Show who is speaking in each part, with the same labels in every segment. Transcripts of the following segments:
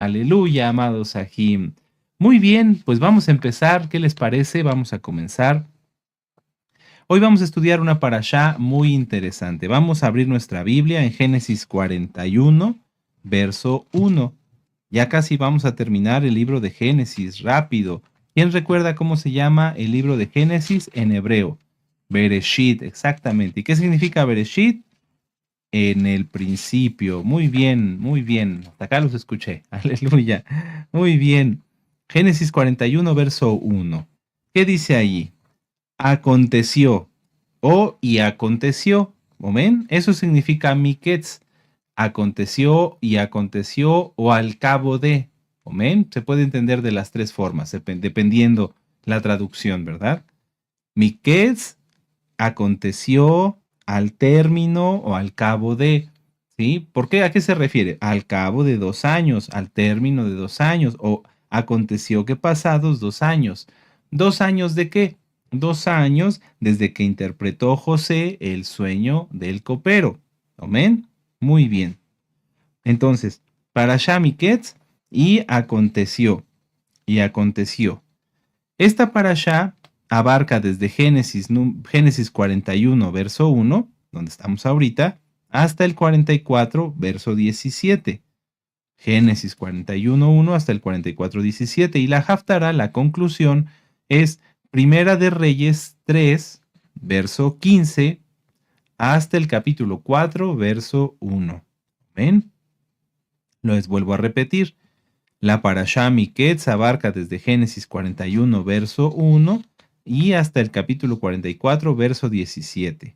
Speaker 1: Aleluya, amados Sahim. Muy bien, pues vamos a empezar. ¿Qué les parece? Vamos a comenzar. Hoy vamos a estudiar una parashá muy interesante. Vamos a abrir nuestra Biblia en Génesis 41, verso 1. Ya casi vamos a terminar el libro de Génesis, rápido. ¿Quién recuerda cómo se llama el libro de Génesis en hebreo? Bereshit, exactamente. ¿Y qué significa Bereshit? En el principio. Muy bien, muy bien. Hasta acá los escuché. Aleluya. Muy bien. Génesis 41, verso 1. ¿Qué dice allí? Aconteció. Y aconteció. ¿Amén? Eso significa miketz. Aconteció y aconteció o al cabo de. ¿Amén? Se puede entender de las tres formas, dependiendo la traducción, ¿verdad? Miketz aconteció al término o al cabo de, ¿sí? ¿Por qué? ¿A qué se refiere? Al cabo de 2 años, al término de 2 años, o aconteció que pasados 2 años. ¿2 años de qué? 2 años desde que interpretó José el sueño del copero. ¿Amén? Muy bien. Entonces, para Shamiquetz, y aconteció, y aconteció. Esta parashá abarca desde Génesis 41, verso 1, donde estamos ahorita, hasta el 44, verso 17. Génesis 41, 1 hasta el 44, 17. Y la Haftará, la conclusión, es Primera de Reyes 3, verso 15, hasta el capítulo 4, verso 1. ¿Ven? Les vuelvo a repetir. La parashá Miketz abarca desde Génesis 41, verso 1 y hasta el capítulo 44, verso 17.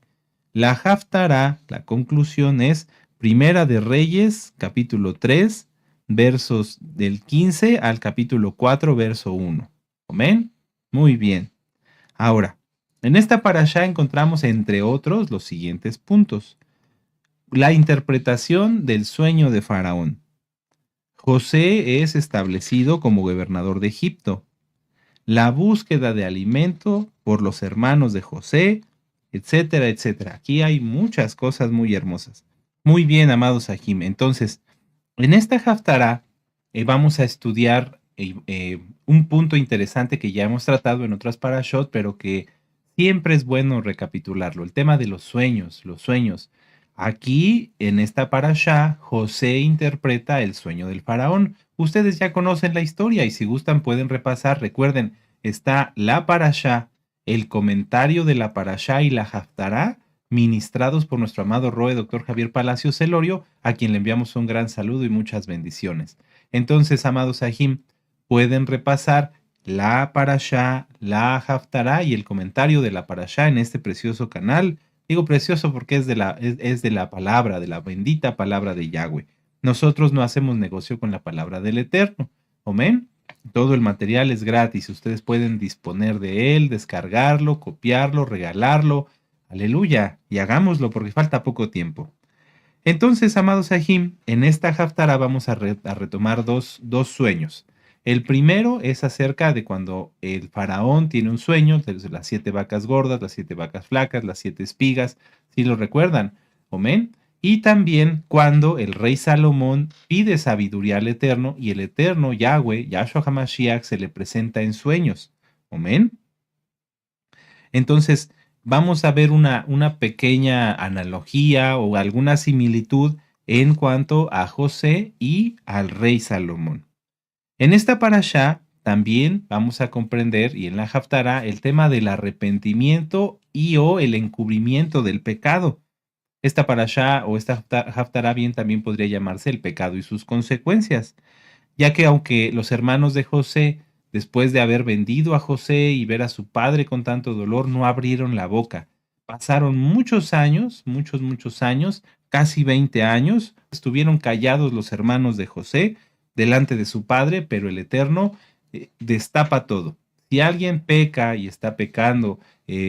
Speaker 1: La Haftará, la conclusión es Primera de Reyes, capítulo 3, versos del 15 al capítulo 4, verso 1. ¿Amén? Muy bien. Ahora, en esta parashá encontramos, entre otros, los siguientes puntos. La interpretación del sueño de Faraón. José es establecido como gobernador de Egipto. La búsqueda de alimento por los hermanos de José, etcétera, etcétera. Aquí hay muchas cosas muy hermosas. Muy bien, amados Sahim. Entonces, en esta Haftará vamos a estudiar un punto interesante que ya hemos tratado en otras parashot, pero que siempre es bueno recapitularlo. El tema de los sueños, los sueños. Aquí, en esta parashá, José interpreta el sueño del faraón. Ustedes ya conocen la historia y si gustan pueden repasar. Recuerden, está la parashá, el comentario de la parashá y la Haftará, ministrados por nuestro amado Roe, doctor Javier Palacios Celorio, a quien le enviamos un gran saludo y muchas bendiciones. Entonces, amados Sahim, pueden repasar la parashá, la Haftará y el comentario de la parashá en este precioso canal. Digo precioso porque es de la palabra, de la bendita palabra de Yahweh. Nosotros no hacemos negocio con la palabra del Eterno. Amén. Todo el material es gratis. Ustedes pueden disponer de él, descargarlo, copiarlo, regalarlo. Aleluya. Y hagámoslo porque falta poco tiempo. Entonces, amados Sahim, en esta Haftará vamos a retomar dos sueños. El primero es acerca de cuando el faraón tiene un sueño, de las 7 vacas gordas, las 7 vacas flacas, las 7 espigas, si lo recuerdan. Amén. Y también cuando el rey Salomón pide sabiduría al Eterno y el Eterno Yahweh, Yahshua HaMashiach, se le presenta en sueños. Amén. Entonces, vamos a ver una pequeña analogía o alguna similitud en cuanto a José y al rey Salomón. En esta parashá también vamos a comprender, y en la Haftará, el tema del arrepentimiento y o el encubrimiento del pecado. Esta parashá o esta Haftará bien también podría llamarse el pecado y sus consecuencias, ya que aunque los hermanos de José, después de haber vendido a José y ver a su padre con tanto dolor, no abrieron la boca. Pasaron muchos años, muchos años, casi 20 años, estuvieron callados los hermanos de José delante de su padre, pero el Eterno destapa todo. Si alguien peca y está pecando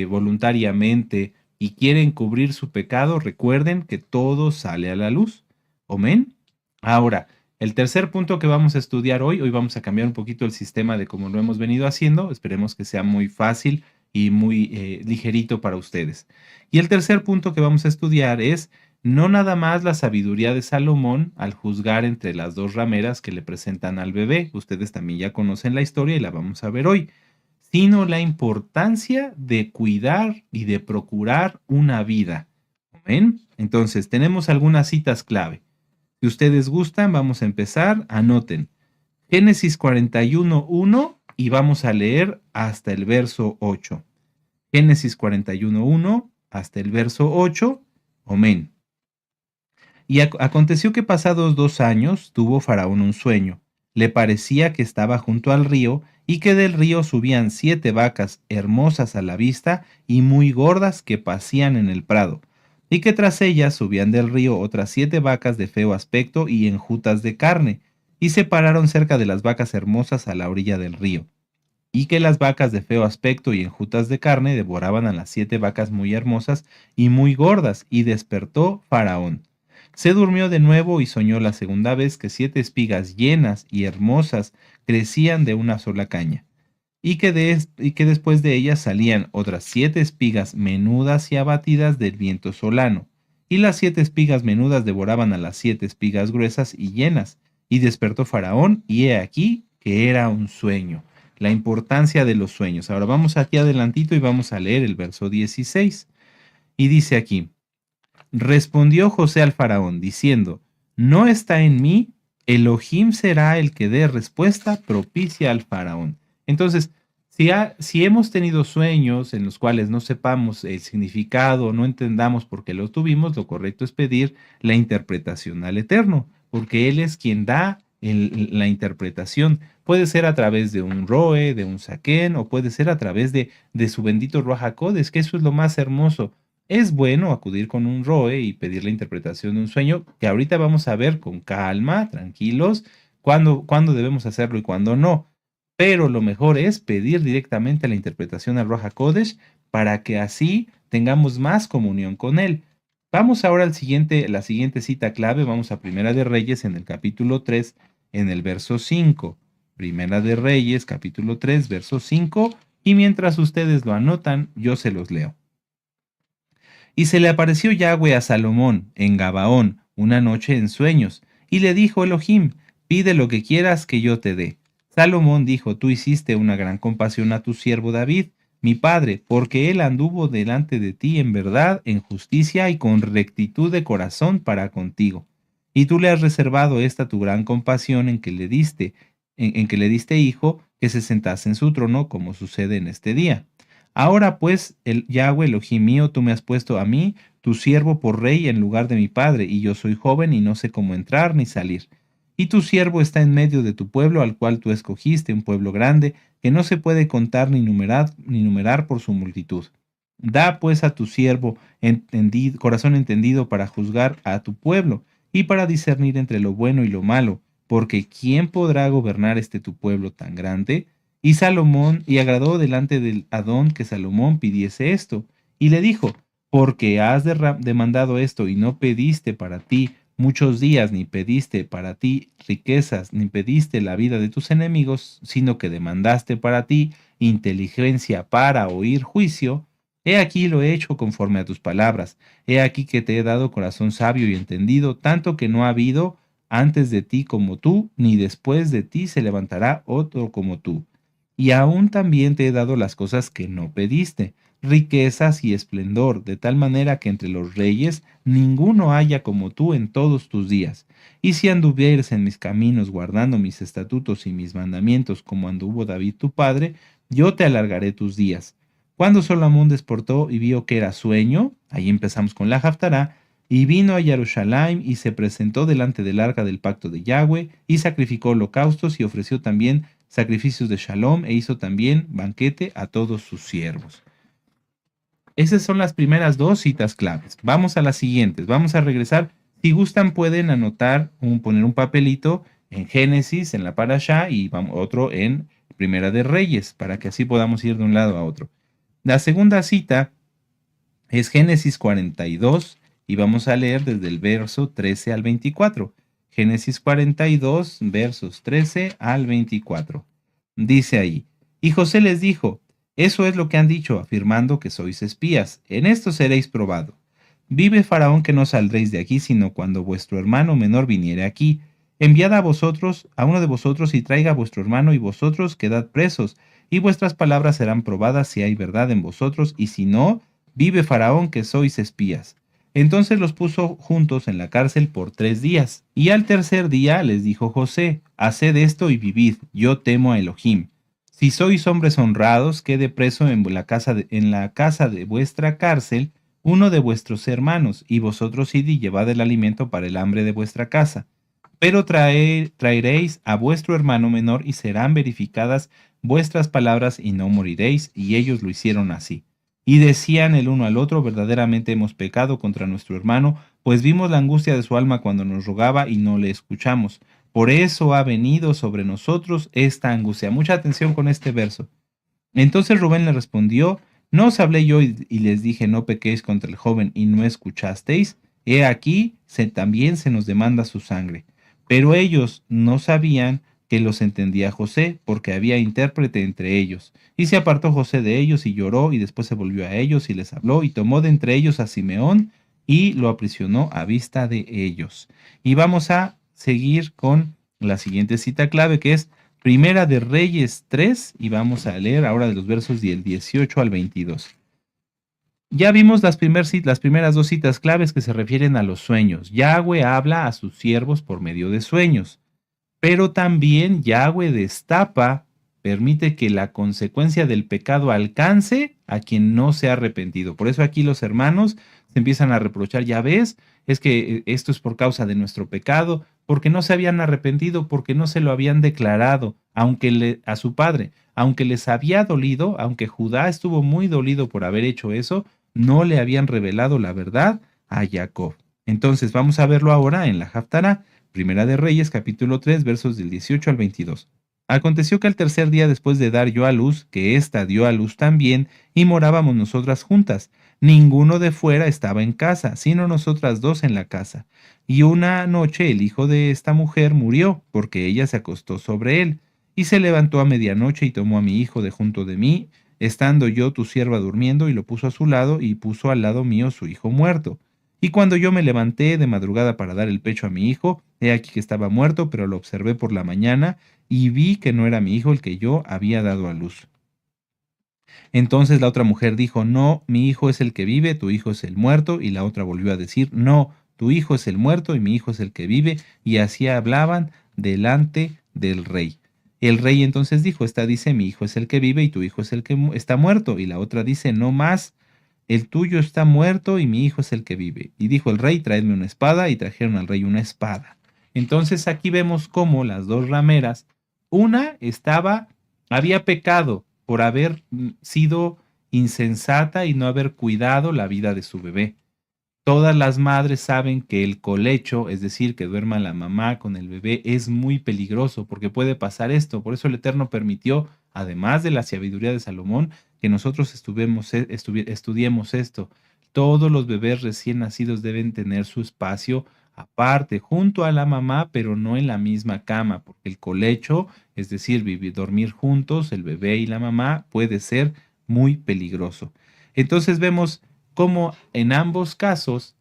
Speaker 1: voluntariamente y quiere encubrir su pecado, recuerden que todo sale a la luz. Amén. Ahora, el tercer punto que vamos a estudiar hoy vamos a cambiar un poquito el sistema de cómo lo hemos venido haciendo. Esperemos que sea muy fácil y muy ligerito para ustedes. Y el tercer punto que vamos a estudiar es no nada más la sabiduría de Salomón al juzgar entre las dos rameras que le presentan al bebé, ustedes también ya conocen la historia y la vamos a ver hoy, sino la importancia de cuidar y de procurar una vida. ¿Ven? Entonces, tenemos algunas citas clave. Si ustedes gustan, vamos a empezar. Anoten. Génesis 41:1 y vamos a leer hasta el verso 8. Génesis 41:1 hasta el verso 8. Amén. Y aconteció que pasados 2 años tuvo Faraón un sueño. Le parecía que estaba junto al río y que del río subían 7 vacas hermosas a la vista y muy gordas que pacían en el prado, y que tras ellas subían del río otras 7 vacas de feo aspecto y enjutas de carne, y se pararon cerca de las vacas hermosas a la orilla del río, y que las vacas de feo aspecto y enjutas de carne devoraban a las 7 vacas muy hermosas y muy gordas, y despertó Faraón. Se durmió de nuevo y soñó la segunda vez que 7 espigas llenas y hermosas crecían de una sola caña, y que después de ellas salían otras 7 espigas menudas y abatidas del viento solano, y las 7 espigas menudas devoraban a las 7 espigas gruesas y llenas, y despertó Faraón, y he aquí que era un sueño. La importancia de los sueños. Ahora vamos aquí adelantito y vamos a leer el verso 16. Y dice aquí, respondió José al faraón, diciendo, no está en mí, Elohim será el que dé respuesta propicia al faraón. Entonces, si hemos tenido sueños en los cuales no sepamos el significado, no entendamos por qué los tuvimos, lo correcto es pedir la interpretación al Eterno, porque Él es quien da la interpretación. Puede ser a través de un roe, de un saquén, o puede ser a través de su bendito Ruach HaKodesh, que eso es lo más hermoso. Es bueno acudir con un roe y pedir la interpretación de un sueño, que ahorita vamos a ver con calma, tranquilos, cuándo debemos hacerlo y cuándo no. Pero lo mejor es pedir directamente la interpretación al Ruach HaKodesh para que así tengamos más comunión con él. Vamos ahora la siguiente cita clave, vamos a Primera de Reyes en el capítulo 3, en el verso 5. Primera de Reyes, capítulo 3, verso 5, y mientras ustedes lo anotan, yo se los leo. Y se le apareció Yahweh a Salomón en Gabaón una noche en sueños, y le dijo Elohim, pide lo que quieras que yo te dé. Salomón dijo, tú hiciste una gran compasión a tu siervo David, mi padre, porque él anduvo delante de ti en verdad, en justicia y con rectitud de corazón para contigo. Y tú le has reservado esta tu gran compasión en que le diste, en que le diste hijo, que se sentase en su trono, como sucede en este día. Ahora pues, el Yahweh Elohim mío, tú me has puesto a mí, tu siervo, por rey en lugar de mi padre, y yo soy joven y no sé cómo entrar ni salir. Y tu siervo está en medio de tu pueblo, al cual tú escogiste, un pueblo grande, que no se puede contar ni numerar por su multitud. Da pues a tu siervo corazón entendido para juzgar a tu pueblo, y para discernir entre lo bueno y lo malo, porque ¿quién podrá gobernar este tu pueblo tan grande? Y agradó delante del Adón que Salomón pidiese esto, y le dijo, porque has demandado esto y no pediste para ti muchos días, ni pediste para ti riquezas, ni pediste la vida de tus enemigos, sino que demandaste para ti inteligencia para oír juicio, he aquí lo he hecho conforme a tus palabras, he aquí que te he dado corazón sabio y entendido, tanto que no ha habido antes de ti como tú, ni después de ti se levantará otro como tú. Y aún también te he dado las cosas que no pediste, riquezas y esplendor, de tal manera que entre los reyes ninguno haya como tú en todos tus días. Y si anduvieres en mis caminos guardando mis estatutos y mis mandamientos como anduvo David tu padre, yo te alargaré tus días. Cuando Salomón despertó y vio que era sueño, ahí empezamos con la Haftará, y vino a Jerusalén y se presentó delante del arca del pacto de Yahweh, y sacrificó holocaustos y ofreció también sacrificios de Shalom, e hizo también banquete a todos sus siervos. Esas son las primeras dos citas claves. Vamos a las siguientes. Vamos a regresar. Si gustan, pueden anotar, poner un papelito en Génesis, en la Parashá, y otro en Primera de Reyes, para que así podamos ir de un lado a otro. La segunda cita es Génesis 42, y vamos a leer desde el verso 13 al 24. Génesis 42, versos 13 al 24. Dice ahí, y José les dijo, eso es lo que han dicho, afirmando que sois espías. En esto seréis probado. vive Faraón que no saldréis de aquí, sino cuando vuestro hermano menor viniere aquí. Enviad a vosotros, a uno de vosotros, y traiga a vuestro hermano, y vosotros quedad presos, y vuestras palabras serán probadas si hay verdad en vosotros, y si no, vive Faraón que sois espías. Entonces los puso juntos en la cárcel por 3 días. Y al tercer día les dijo José, haced esto y vivid, yo temo a Elohim. Si sois hombres honrados, quede preso en la casa de vuestra cárcel uno de vuestros hermanos, y vosotros id y llevad el alimento para el hambre de vuestra casa. Pero traeréis a vuestro hermano menor y serán verificadas vuestras palabras y no moriréis. Y ellos lo hicieron así. Y decían el uno al otro, verdaderamente hemos pecado contra nuestro hermano, pues vimos la angustia de su alma cuando nos rogaba y no le escuchamos. Por eso ha venido sobre nosotros esta angustia. Mucha atención con este verso. Entonces Rubén le respondió, ¿no os hablé yo y les dije, no pequéis contra el joven y no escuchasteis? He aquí, también se nos demanda su sangre. Pero ellos no sabían que los entendía José, porque había intérprete entre ellos. Y se apartó José de ellos y lloró, y después se volvió a ellos y les habló, y tomó de entre ellos a Simeón y lo aprisionó a vista de ellos. Y vamos a seguir con la siguiente cita clave, que es Primera de Reyes 3, y vamos a leer ahora de los versos del 18 al 22. Ya vimos las primeras dos citas claves que se refieren a los sueños. Yahweh habla a sus siervos por medio de sueños, pero también Yahweh destapa, permite que la consecuencia del pecado alcance a quien no se ha arrepentido. Por eso aquí los hermanos se empiezan a reprochar, ya ves, es que esto es por causa de nuestro pecado, porque no se habían arrepentido, porque no se lo habían declarado, a su padre, aunque les había dolido, aunque Judá estuvo muy dolido por haber hecho eso, no le habían revelado la verdad a Jacob. Entonces vamos a verlo ahora en la Haftará. Primera de Reyes, capítulo 3, versos del 18 al 22. Aconteció que al tercer día después de dar yo a luz, que ésta dio a luz también, y morábamos nosotras juntas. Ninguno de fuera estaba en casa, sino nosotras dos en la casa. Y una noche el hijo de esta mujer murió, porque ella se acostó sobre él. Y se levantó a medianoche y tomó a mi hijo de junto de mí, estando yo tu sierva durmiendo, y lo puso a su lado, y puso al lado mío su hijo muerto. Y cuando yo me levanté de madrugada para dar el pecho a mi hijo, he aquí que estaba muerto, pero lo observé por la mañana y vi que no era mi hijo el que yo había dado a luz. Entonces la otra mujer dijo, no, mi hijo es el que vive, tu hijo es el muerto. Y la otra volvió a decir, no, tu hijo es el muerto y mi hijo es el que vive. Y así hablaban delante del rey. El rey entonces dijo, esta dice, mi hijo es el que vive y tu hijo es el que está muerto. Y la otra dice, no más, el tuyo está muerto y mi hijo es el que vive. Y dijo el rey, traedme una espada, y trajeron al rey una espada. Entonces aquí vemos cómo las dos rameras, una había pecado por haber sido insensata y no haber cuidado la vida de su bebé. Todas las madres saben que el colecho, es decir, que duerma la mamá con el bebé, es muy peligroso porque puede pasar esto. Por eso el Eterno permitió, además de la sabiduría de Salomón, que nosotros estudiemos esto. Todos los bebés recién nacidos deben tener su espacio aparte, junto a la mamá, pero no en la misma cama, porque el colecho, es decir, dormir juntos, el bebé y la mamá, puede ser muy peligroso. Entonces vemos cómo en ambos casos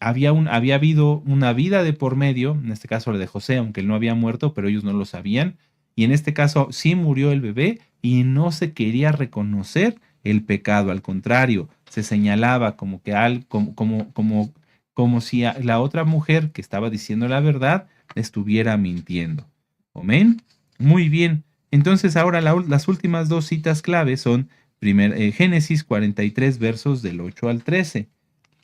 Speaker 1: había habido una vida de por medio, en este caso la de José, aunque él no había muerto, pero ellos no lo sabían, y en este caso sí murió el bebé y no se quería reconocer el pecado, al contrario, se señalaba como si la otra mujer que estaba diciendo la verdad estuviera mintiendo. Amén. Muy bien. Entonces ahora las últimas dos citas claves son Génesis 43, versos del 8 al 13.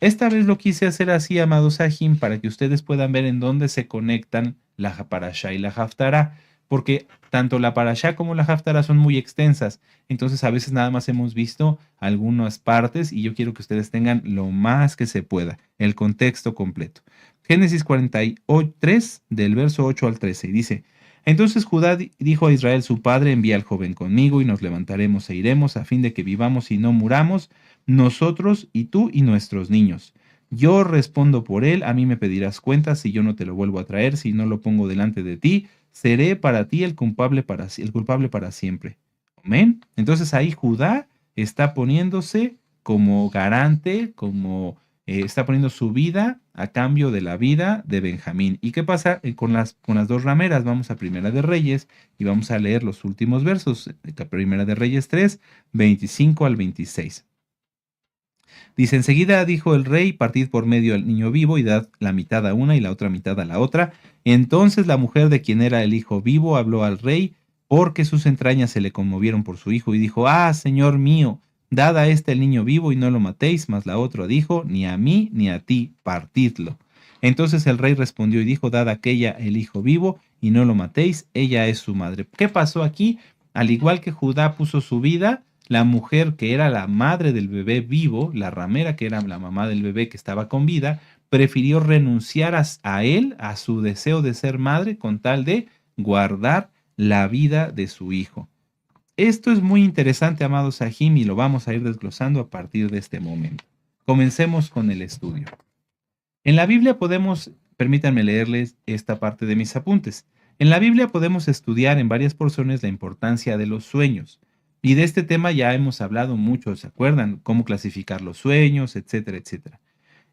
Speaker 1: Esta vez lo quise hacer así, amados Sahim, para que ustedes puedan ver en dónde se conectan la Parashá y la Haftará, porque tanto la Parashá como la Haftará son muy extensas, entonces a veces nada más hemos visto algunas partes y yo quiero que ustedes tengan lo más que se pueda, el contexto completo. Génesis 43, del verso 8 al 13, dice: Entonces Judá dijo a Israel su padre, envía al joven conmigo y nos levantaremos e iremos a fin de que vivamos y no muramos, nosotros y tú y nuestros niños. Yo respondo por él, a mí me pedirás cuentas si yo no te lo vuelvo a traer, si no lo pongo delante de ti, seré para ti el culpable para siempre. Amén. Entonces ahí Judá está poniéndose como garante, como está poniendo su vida a cambio de la vida de Benjamín. ¿Y qué pasa con las dos rameras? Vamos a Primera de Reyes y vamos a leer los últimos versos. Primera de Reyes 3, 25 al 26. Dice, enseguida dijo el rey, partid por medio al niño vivo y dad la mitad a una y la otra mitad a la otra. Entonces la mujer de quien era el hijo vivo habló al rey, porque sus entrañas se le conmovieron por su hijo, y dijo, ah, señor mío, dad a este el niño vivo y no lo matéis. Mas la otra dijo, ni a mí ni a ti, partidlo. Entonces el rey respondió y dijo, dad a aquella el hijo vivo y no lo matéis, ella es su madre. ¿Qué pasó aquí? Al igual que Judá puso su vida, la mujer que era la madre del bebé vivo, la ramera que era la mamá del bebé que estaba con vida, prefirió renunciar a él, a su deseo de ser madre, con tal de guardar la vida de su hijo. Esto es muy interesante, amados Sahim, y lo vamos a ir desglosando a partir de este momento. Comencemos con el estudio. En la Biblia podemos, permítanme leerles esta parte de mis apuntes. En la Biblia podemos estudiar en varias porciones la importancia de los sueños. Y de este tema ya hemos hablado mucho, ¿se acuerdan? Cómo clasificar los sueños, etcétera, etcétera.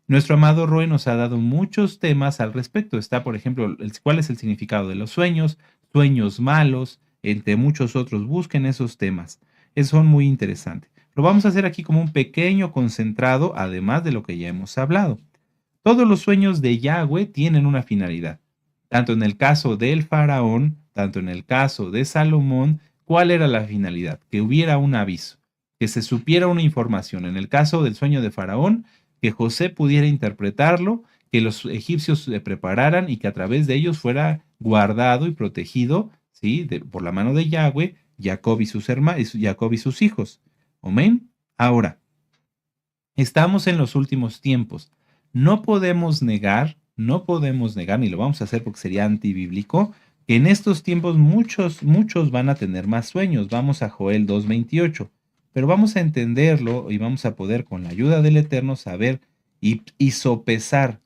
Speaker 1: Nuestro amado Roy nos ha dado muchos temas al respecto. Está, por ejemplo, cuál es el significado de los sueños, sueños malos, entre muchos otros. Busquen esos temas. Son muy interesantes. Lo vamos a hacer aquí como un pequeño concentrado, además de lo que ya hemos hablado. Todos los sueños de Yahweh tienen una finalidad. Tanto en el caso del faraón, tanto en el caso de Salomón, ¿cuál era la finalidad? Que hubiera un aviso, que se supiera una información. En el caso del sueño de faraón, que José pudiera interpretarlo, que los egipcios se prepararan y que a través de ellos fuera guardado y protegido, ¿sí? Por la mano de Yahweh, Jacob y sus hermanos, Jacob y sus hijos. Amén. Ahora, estamos en los últimos tiempos. No podemos negar, ni lo vamos a hacer porque sería antibíblico, que en estos tiempos muchos van a tener más sueños. Vamos a Joel 2:28, pero vamos a entenderlo y vamos a poder con la ayuda del Eterno saber y sopesar,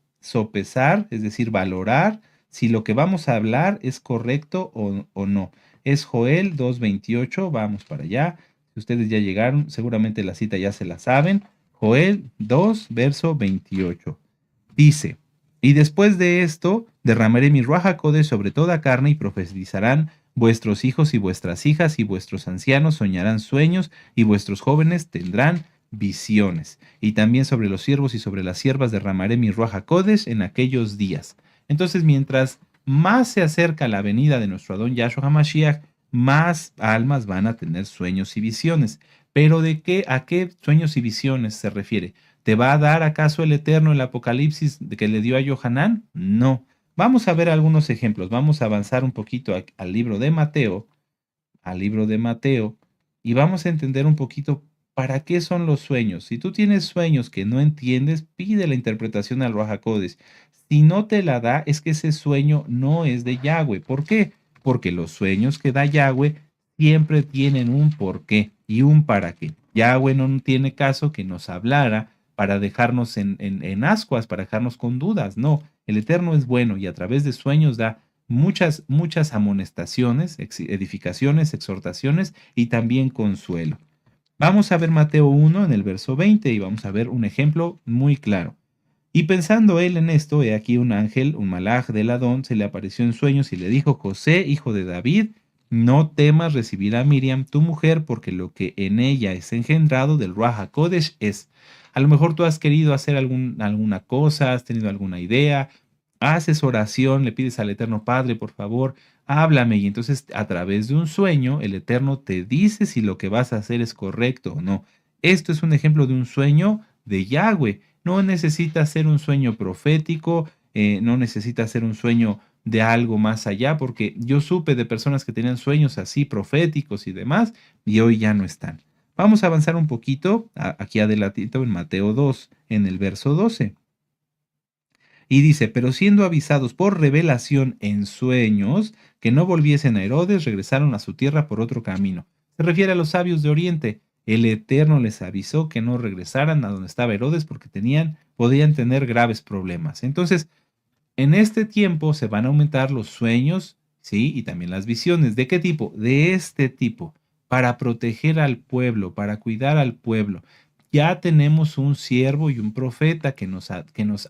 Speaker 1: es decir, valorar si lo que vamos a hablar es correcto o no. Es Joel 2:28, vamos para allá. Si ustedes ya llegaron, seguramente la cita ya se la saben. Joel 2, verso 28. Dice, y después de esto derramaré mi Ruach HaKodesh sobre toda carne y profetizarán vuestros hijos y vuestras hijas y vuestros ancianos soñarán sueños y vuestros jóvenes tendrán visiones. Y también sobre los siervos y sobre las siervas derramaré mi Ruach HaKodesh en aquellos días. Entonces, mientras más se acerca la venida de nuestro Adón Yahshua HaMashiach, más almas van a tener sueños y visiones. Pero ¿a qué sueños y visiones se refiere? ¿Te va a dar acaso el Eterno el Apocalipsis que le dio a Johanán? No. Vamos a ver algunos ejemplos. Vamos a avanzar un poquito al libro de Mateo, y vamos a entender un poquito para qué son los sueños. Si tú tienes sueños que no entiendes, pide la interpretación al Ruach HaKodesh. Si no te la da, es que ese sueño no es de Yahweh. ¿Por qué? Porque los sueños que da Yahweh siempre tienen un porqué y un para qué. Yahweh no tiene caso que nos hablara para dejarnos en ascuas, para dejarnos con dudas. No, el Eterno es bueno y a través de sueños da muchas amonestaciones, edificaciones, exhortaciones y también consuelo. Vamos a ver Mateo 1 en el verso 20 y vamos a ver un ejemplo muy claro. Y pensando él en esto, he aquí un ángel, un malaj del Adón, se le apareció en sueños y le dijo, José, hijo de David, no temas recibir a Miriam, tu mujer, porque lo que en ella es engendrado del Ruach HaKodesh es. A lo mejor tú has querido hacer alguna cosa, has tenido alguna idea, haces oración, le pides al Eterno Padre, por favor, háblame. Y entonces a través de un sueño, el Eterno te dice si lo que vas a hacer es correcto o no. Esto es un ejemplo de un sueño de Yahweh. No necesita ser un sueño profético, no necesita ser un sueño de algo más allá, porque yo supe de personas que tenían sueños así proféticos y demás, y hoy ya no están. Vamos a avanzar un poquito, aquí adelantito en Mateo 2, en el verso 12. Y dice, pero siendo avisados por revelación en sueños, que no volviesen a Herodes, regresaron a su tierra por otro camino. Se refiere a los sabios de Oriente. El Eterno les avisó que no regresaran a donde estaba Herodes porque podían tener graves problemas. Entonces, en este tiempo se van a aumentar los sueños, ¿sí? Y también las visiones. ¿De qué tipo? De este tipo, para proteger al pueblo, para cuidar al pueblo. ya tenemos un siervo y un profeta que nos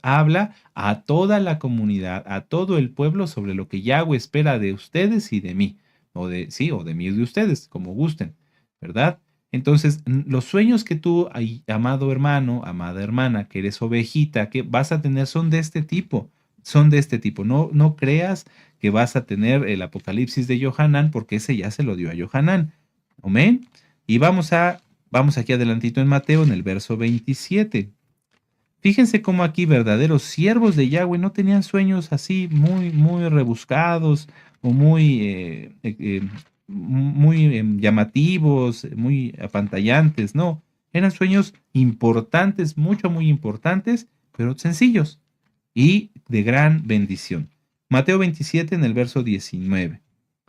Speaker 1: habla a toda la comunidad, a todo el pueblo sobre lo que Yahweh espera de ustedes y de mí, o de, sí, o de mí y de ustedes, como gusten, ¿verdad? Entonces, los sueños que tú, amado hermano, amada hermana, que eres ovejita, que vas a tener son de este tipo, son de este tipo. No, no creas que vas a tener el Apocalipsis de Johanán, porque ese ya se lo dio a Johanán. Amén. Y vamos aquí adelantito en Mateo, en el verso 27. Fíjense cómo aquí verdaderos siervos de Yahweh no tenían sueños así muy rebuscados o muy llamativos, muy apantallantes, no. Eran sueños importantes, muy importantes, pero sencillos y de gran bendición. Mateo 27 en el verso 19.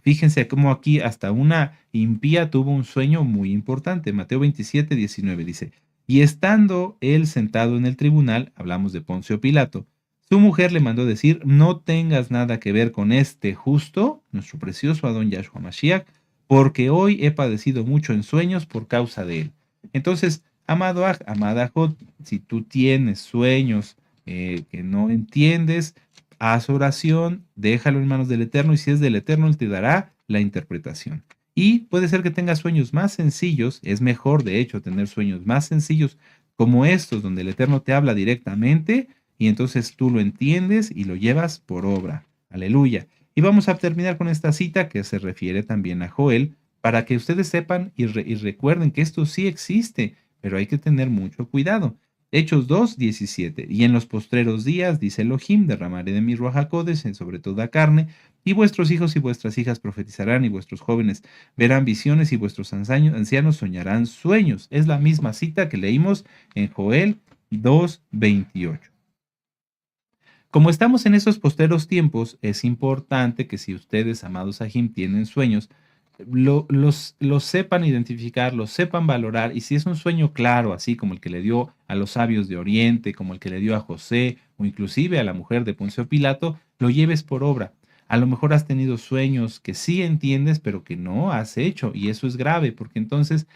Speaker 1: Fíjense cómo aquí hasta una impía tuvo un sueño muy importante. Mateo 27, 19 dice, y estando él sentado en el tribunal, hablamos de Poncio Pilato, su mujer le mandó decir, no tengas nada que ver con este justo, nuestro precioso Adón Yahshua Mashiach, porque hoy he padecido mucho en sueños por causa de él. Entonces, amado Aj, amada Jod, si tú tienes sueños que no entiendes, haz oración, déjalo en manos del Eterno y si es del Eterno, Él te dará la interpretación. Y puede ser que tengas sueños más sencillos, es mejor de hecho tener sueños más sencillos como estos, donde el Eterno te habla directamente y entonces tú lo entiendes y lo llevas por obra. Aleluya. Y vamos a terminar con esta cita que se refiere también a Joel, para que ustedes sepan y recuerden que esto sí existe, pero hay que tener mucho cuidado. Hechos 2:17. Y en los postreros días, dice Elohim, derramaré de mi ruach hakodesh sobre toda carne, y vuestros hijos y vuestras hijas profetizarán, y vuestros jóvenes verán visiones, y vuestros ancianos soñarán sueños. Es la misma cita que leímos en Joel 2:28. Como estamos en esos posteros tiempos, es importante que si ustedes, amados Ajim, tienen sueños, los sepan identificar, los sepan valorar, y si es un sueño claro, así como el que le dio a los sabios de Oriente, como el que le dio a José, o inclusive a la mujer de Poncio Pilato, lo lleves por obra. A lo mejor has tenido sueños que sí entiendes, pero que no has hecho, y eso es grave, porque entonces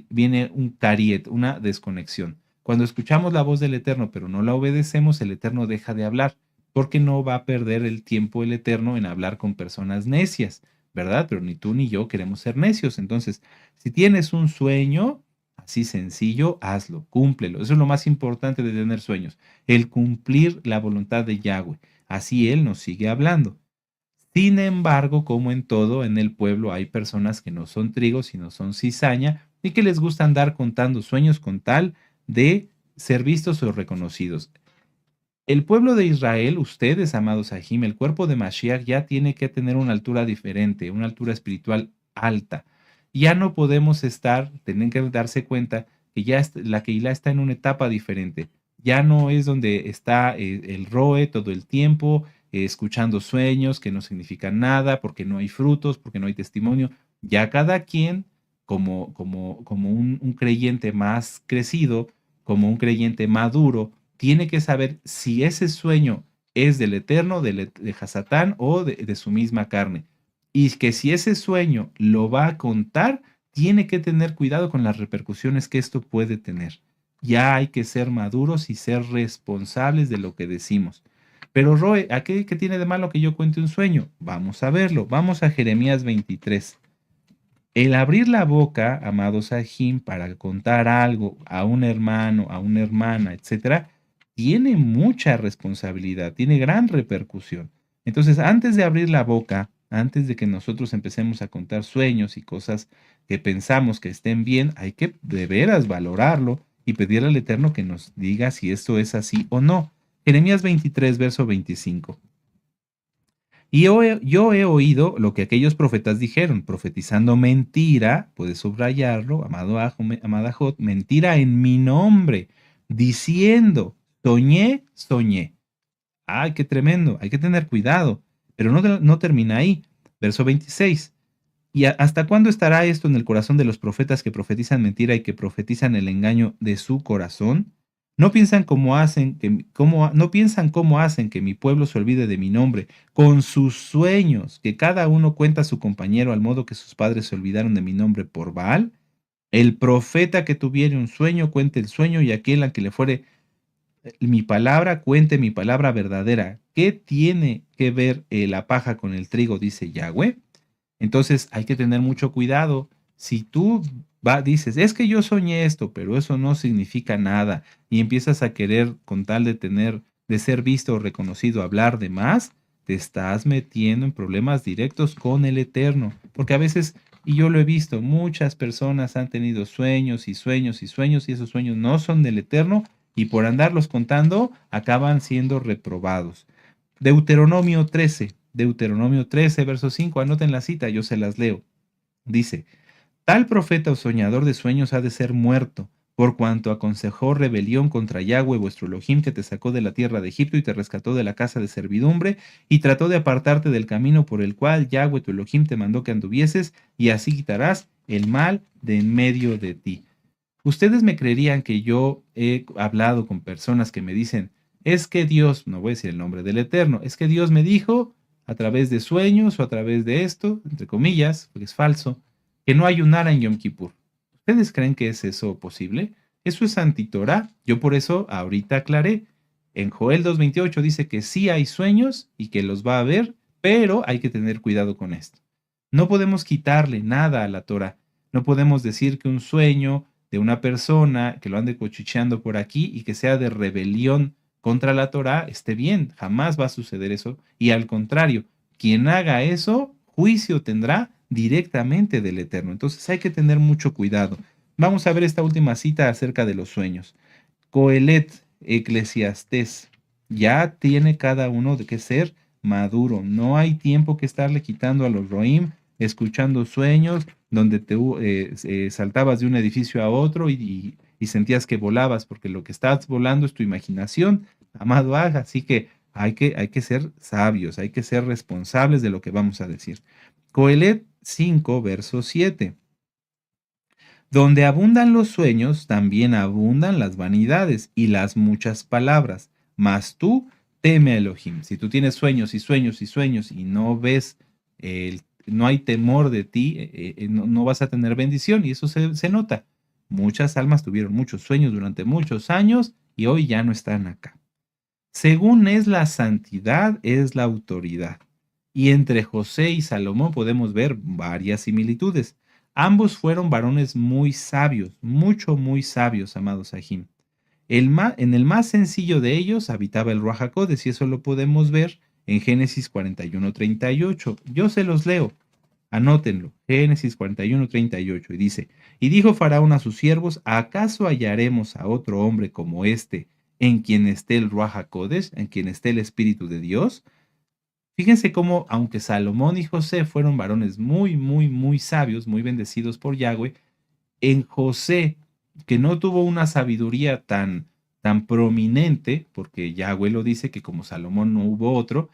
Speaker 1: viene un cariet, una desconexión. Cuando escuchamos la voz del Eterno, pero no la obedecemos, el Eterno deja de hablar, porque no va a perder el tiempo el Eterno en hablar con personas necias, ¿verdad? Pero ni tú ni yo queremos ser necios. Entonces, si tienes un sueño así sencillo, hazlo, cúmplelo. Eso es lo más importante de tener sueños, el cumplir la voluntad de Yahweh. Así Él nos sigue hablando. Sin embargo, como en todo, en el pueblo hay personas que no son trigo, sino son cizaña y que les gusta andar contando sueños con tal de ser vistos o reconocidos. El pueblo de Israel, ustedes, amados Ajim, el cuerpo de Mashiach ya tiene que tener una altura diferente, una altura espiritual alta. Ya no podemos tienen que darse cuenta que la Keilah está en una etapa diferente. Ya no es donde está el Roe todo el tiempo, escuchando sueños que no significan nada, porque no hay frutos, porque no hay testimonio. Ya cada quien, como un creyente más crecido, como un creyente maduro, tiene que saber si ese sueño es del Eterno, de Hasatán o de su misma carne. Y que si ese sueño lo va a contar, tiene que tener cuidado con las repercusiones que esto puede tener. Ya hay que ser maduros y ser responsables de lo que decimos. Pero Roe, ¿qué tiene de malo que yo cuente un sueño? Vamos a verlo. Vamos a Jeremías 23. El abrir la boca, amados Sahim, para contar algo a un hermano, a una hermana, etcétera, tiene mucha responsabilidad, tiene gran repercusión. Entonces, antes de abrir la boca, antes de que nosotros empecemos a contar sueños y cosas que pensamos que estén bien, hay que de veras valorarlo y pedirle al Eterno que nos diga si esto es así o no. Jeremías 23, verso 25. Y yo he oído lo que aquellos profetas dijeron, profetizando mentira, puedes subrayarlo, amada Jot, mentira en mi nombre, diciendo, soñé. ¡Ay, qué tremendo! Hay que tener cuidado. Pero no termina ahí. Verso 26. ¿Y hasta cuándo estará esto en el corazón de los profetas que profetizan mentira y que profetizan el engaño de su corazón? No piensan cómo hacen que mi pueblo se olvide de mi nombre, con sus sueños, que cada uno cuenta a su compañero al modo que sus padres se olvidaron de mi nombre por Baal. El profeta que tuviere un sueño, cuente el sueño, y aquel a que le fuere mi palabra, cuente mi palabra verdadera. ¿Qué tiene que ver la paja con el trigo? Dice Yahweh. Entonces hay que tener mucho cuidado. Si tú dices, es que yo soñé esto, pero eso no significa nada, y empiezas a querer, con tal de tener, de ser visto o reconocido, hablar de más, te estás metiendo en problemas directos con el Eterno. Porque a veces, y yo lo he visto, muchas personas han tenido sueños y sueños y sueños, y esos sueños no son del Eterno, y por andarlos contando, acaban siendo reprobados. Deuteronomio 13, verso 5, anoten la cita, yo se las leo. Dice, tal profeta o soñador de sueños ha de ser muerto, por cuanto aconsejó rebelión contra Yahweh vuestro Elohim, que te sacó de la tierra de Egipto y te rescató de la casa de servidumbre, y trató de apartarte del camino por el cual Yahweh tu Elohim te mandó que anduvieses, y así quitarás el mal de en medio de ti. Ustedes me creerían que yo he hablado con personas que me dicen, es que Dios, no voy a decir el nombre del Eterno, es que Dios me dijo a través de sueños o a través de esto, entre comillas, porque es falso, que no ayunara en Yom Kippur. ¿Ustedes creen que es eso posible? Eso es antitorá. Yo por eso ahorita aclaré. En Joel 2:28 dice que sí hay sueños y que los va a haber, pero hay que tener cuidado con esto. No podemos quitarle nada a la Torah. No podemos decir que un sueño de una persona que lo ande cuchicheando por aquí y que sea de rebelión contra la Torá esté bien. Jamás va a suceder eso. Y al contrario, quien haga eso, juicio tendrá directamente del Eterno. Entonces hay que tener mucho cuidado. Vamos a ver esta última cita acerca de los sueños. Coelet, Eclesiastés. Ya tiene cada uno de que ser maduro. No hay tiempo que estarle quitando a los roim, escuchando sueños donde te saltabas de un edificio a otro y sentías que volabas, porque lo que estás volando es tu imaginación, amado Aj. Así que hay que ser sabios, hay que ser responsables de lo que vamos a decir. Coelet 5, verso 7. Donde abundan los sueños, también abundan las vanidades y las muchas palabras. Mas tú teme a Elohim. Si tú tienes sueños y sueños y sueños y no ves, no hay temor de ti, no vas a tener bendición, y eso se nota. Muchas almas tuvieron muchos sueños durante muchos años y hoy ya no están acá. Según es la santidad, es la autoridad. Y entre José y Salomón podemos ver varias similitudes. Ambos fueron varones muy sabios, muy sabios, amados Sahim. En el más sencillo de ellos habitaba el Ruach HaKodesh, y eso lo podemos ver en Génesis 41:38. Yo se los leo, anótenlo, Génesis 41:38, y dice, y dijo Faraón a sus siervos, ¿acaso hallaremos a otro hombre como este, en quien esté el Ruach HaKodesh, en quien esté el Espíritu de Dios? Fíjense cómo, aunque Salomón y José fueron varones muy sabios, muy bendecidos por Yahweh, en José, que no tuvo una sabiduría tan prominente, porque Yahweh lo dice que como Salomón no hubo otro,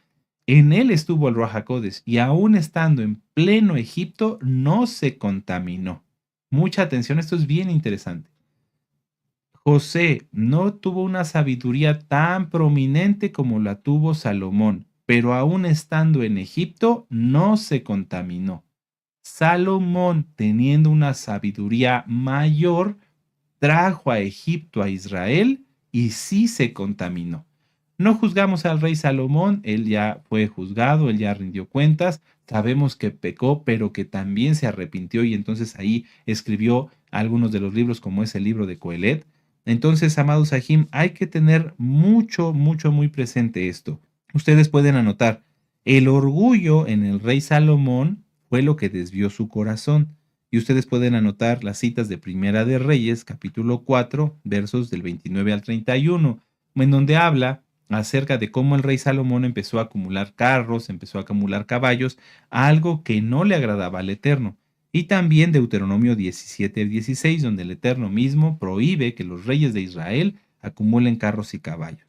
Speaker 1: en él estuvo el Ruach HaKodesh, y aún estando en pleno Egipto, no se contaminó. Mucha atención, esto es bien interesante. José no tuvo una sabiduría tan prominente como la tuvo Salomón, pero aún estando en Egipto no se contaminó. Salomón, teniendo una sabiduría mayor, trajo a Egipto a Israel y sí se contaminó. No juzgamos al rey Salomón, él ya fue juzgado, él ya rindió cuentas, sabemos que pecó, pero que también se arrepintió, y entonces ahí escribió algunos de los libros como es el libro de Coelet. Entonces, amados Sahim, hay que tener muy presente esto. Ustedes pueden anotar, el orgullo en el rey Salomón fue lo que desvió su corazón. Y ustedes pueden anotar las citas de Primera de Reyes, capítulo 4, versos del 29 al 31, en donde habla acerca de cómo el rey Salomón empezó a acumular carros, empezó a acumular caballos, algo que no le agradaba al Eterno. Y también Deuteronomio 17 al 16, donde el Eterno mismo prohíbe que los reyes de Israel acumulen carros y caballos.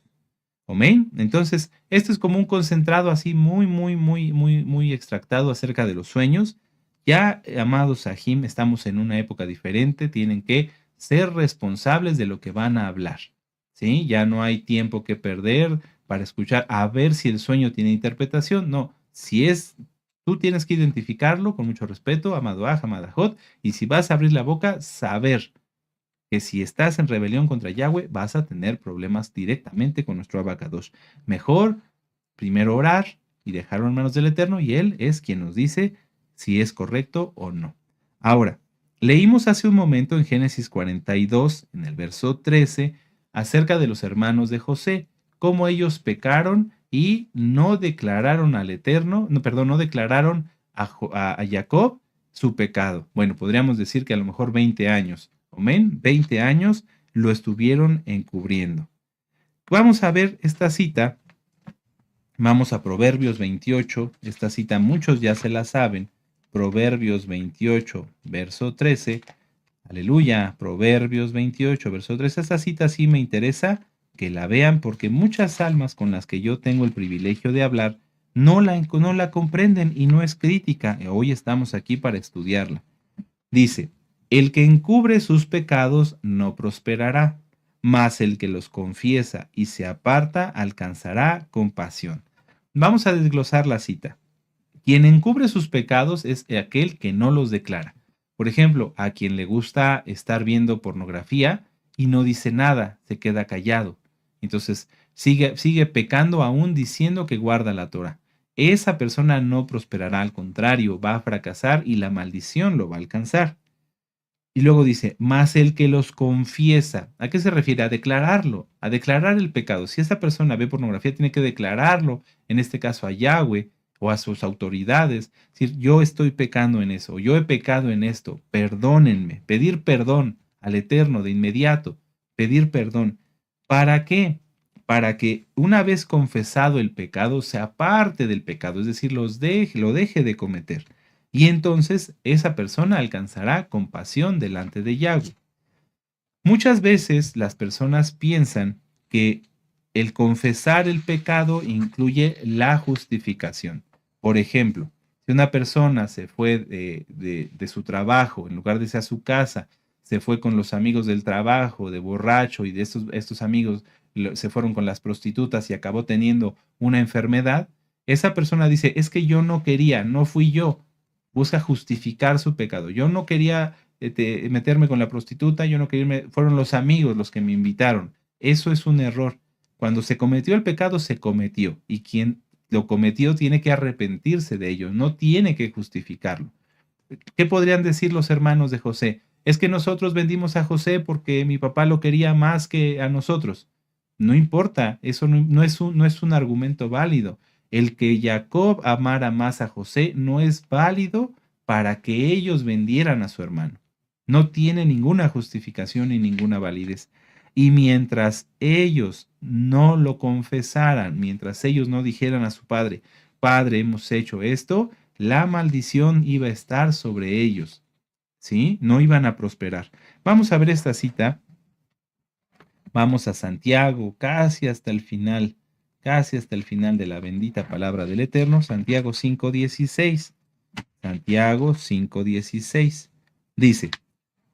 Speaker 1: Amén. Entonces, esto es como un concentrado así muy extractado acerca de los sueños. Ya, amados Sahim, estamos en una época diferente, tienen que ser responsables de lo que van a hablar. ¿Sí? Ya no hay tiempo que perder para escuchar a ver si el sueño tiene interpretación. No, si es Tú tienes que identificarlo con mucho respeto, amado Aj, amada Jot, y si vas a abrir la boca, saber que si estás en rebelión contra Yahweh, vas a tener problemas directamente con nuestro Abacadosh. Mejor primero orar y dejarlo en manos del Eterno, y Él es quien nos dice si es correcto o no. Ahora, leímos hace un momento en Génesis 42, en el verso 13, acerca de los hermanos de José, cómo ellos pecaron y no declararon al Eterno, no, perdón, no declararon a Jacob su pecado. Bueno, podríamos decir que a lo mejor 20 años. Amén, 20 años lo estuvieron encubriendo. Vamos a ver esta cita. Vamos a Proverbios 28. Esta cita muchos ya se la saben. Proverbios 28, verso 13. Aleluya. Proverbios 28, verso 13. Esta cita sí me interesa que la vean porque muchas almas con las que yo tengo el privilegio de hablar no la comprenden y no es crítica. Hoy estamos aquí para estudiarla. Dice, el que encubre sus pecados no prosperará, mas el que los confiesa y se aparta alcanzará compasión. Vamos a desglosar la cita. Quien encubre sus pecados es aquel que no los declara. Por ejemplo, a quien le gusta estar viendo pornografía y no dice nada, se queda callado. Entonces, sigue pecando aún diciendo que guarda la Torah. Esa persona no prosperará, al contrario, va a fracasar y la maldición lo va a alcanzar. Y luego dice, más el que los confiesa. ¿A qué se refiere? A declararlo, a declarar el pecado. Si esa persona ve pornografía, tiene que declararlo, en este caso a Yahweh o a sus autoridades. Decir, yo estoy pecando en eso, yo he pecado en esto, perdónenme. Pedir perdón al Eterno de inmediato, pedir perdón. ¿Para qué? Para que una vez confesado el pecado, se aparte del pecado, es decir, lo deje de cometer. Y entonces esa persona alcanzará compasión delante de Yahweh. Muchas veces las personas piensan que el confesar el pecado incluye la justificación. Por ejemplo, si una persona se fue de su trabajo, en lugar de irse a su casa, se fue con los amigos del trabajo, de borracho, y de estos amigos se fueron con las prostitutas y acabó teniendo una enfermedad, esa persona dice, es que yo no quería, no fui yo. Busca justificar su pecado. Yo no quería meterme con la prostituta, yo no quería irme, fueron los amigos los que me invitaron. Eso es un error. Cuando se cometió el pecado, se cometió. Y quien lo cometió tiene que arrepentirse de ello, no tiene que justificarlo. ¿Qué podrían decir los hermanos de José? Es que nosotros vendimos a José porque mi papá lo quería más que a nosotros. No importa, eso no es un argumento válido. El que Jacob amara más a José no es válido para que ellos vendieran a su hermano. No tiene ninguna justificación ni ninguna validez. Y mientras ellos no lo confesaran, mientras ellos no dijeran a su padre, Padre, hemos hecho esto, la maldición iba a estar sobre ellos, ¿sí? No iban a prosperar. Vamos a ver esta cita. Vamos a Santiago, casi hasta el final de la bendita palabra del Eterno, Santiago 5:16. Santiago 5:16. Dice,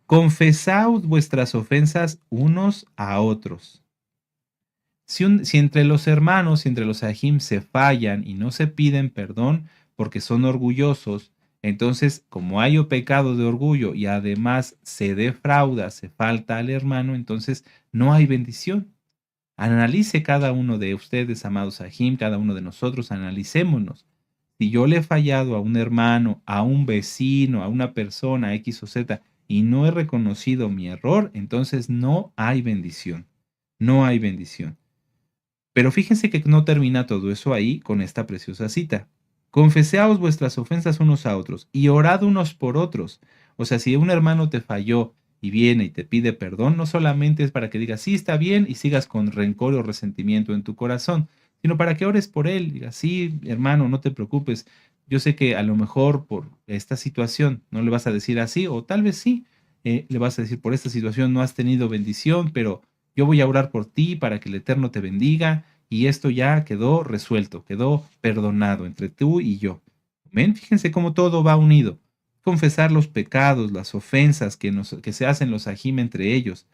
Speaker 1: confesaos vuestras ofensas unos a otros. Si entre los hermanos, si entre los ajim se fallan y no se piden perdón porque son orgullosos, entonces como hay pecado de orgullo y además se defrauda, se falta al hermano, entonces no hay bendición. Analice cada uno de ustedes, amados ajim, cada uno de nosotros, analicémonos. Si yo le he fallado a un hermano, a un vecino, a una persona X o Z y no he reconocido mi error, entonces no hay bendición. No hay bendición. Pero fíjense que no termina todo eso ahí con esta preciosa cita. Confeseaos vuestras ofensas unos a otros y orad unos por otros. O sea, si un hermano te falló y viene y te pide perdón, no solamente es para que digas, sí, está bien y sigas con rencor o resentimiento en tu corazón, sino para que ores por él. Digas, sí, hermano, no te preocupes. Yo sé que a lo mejor por esta situación no le vas a decir así, o tal vez sí, le vas a decir, por esta situación no has tenido bendición, pero yo voy a orar por ti para que el Eterno te bendiga y esto ya quedó resuelto, quedó perdonado entre tú y yo. ¿Ven? Fíjense cómo todo va unido. Confesar los pecados, las ofensas que se hacen los ajim entre ellos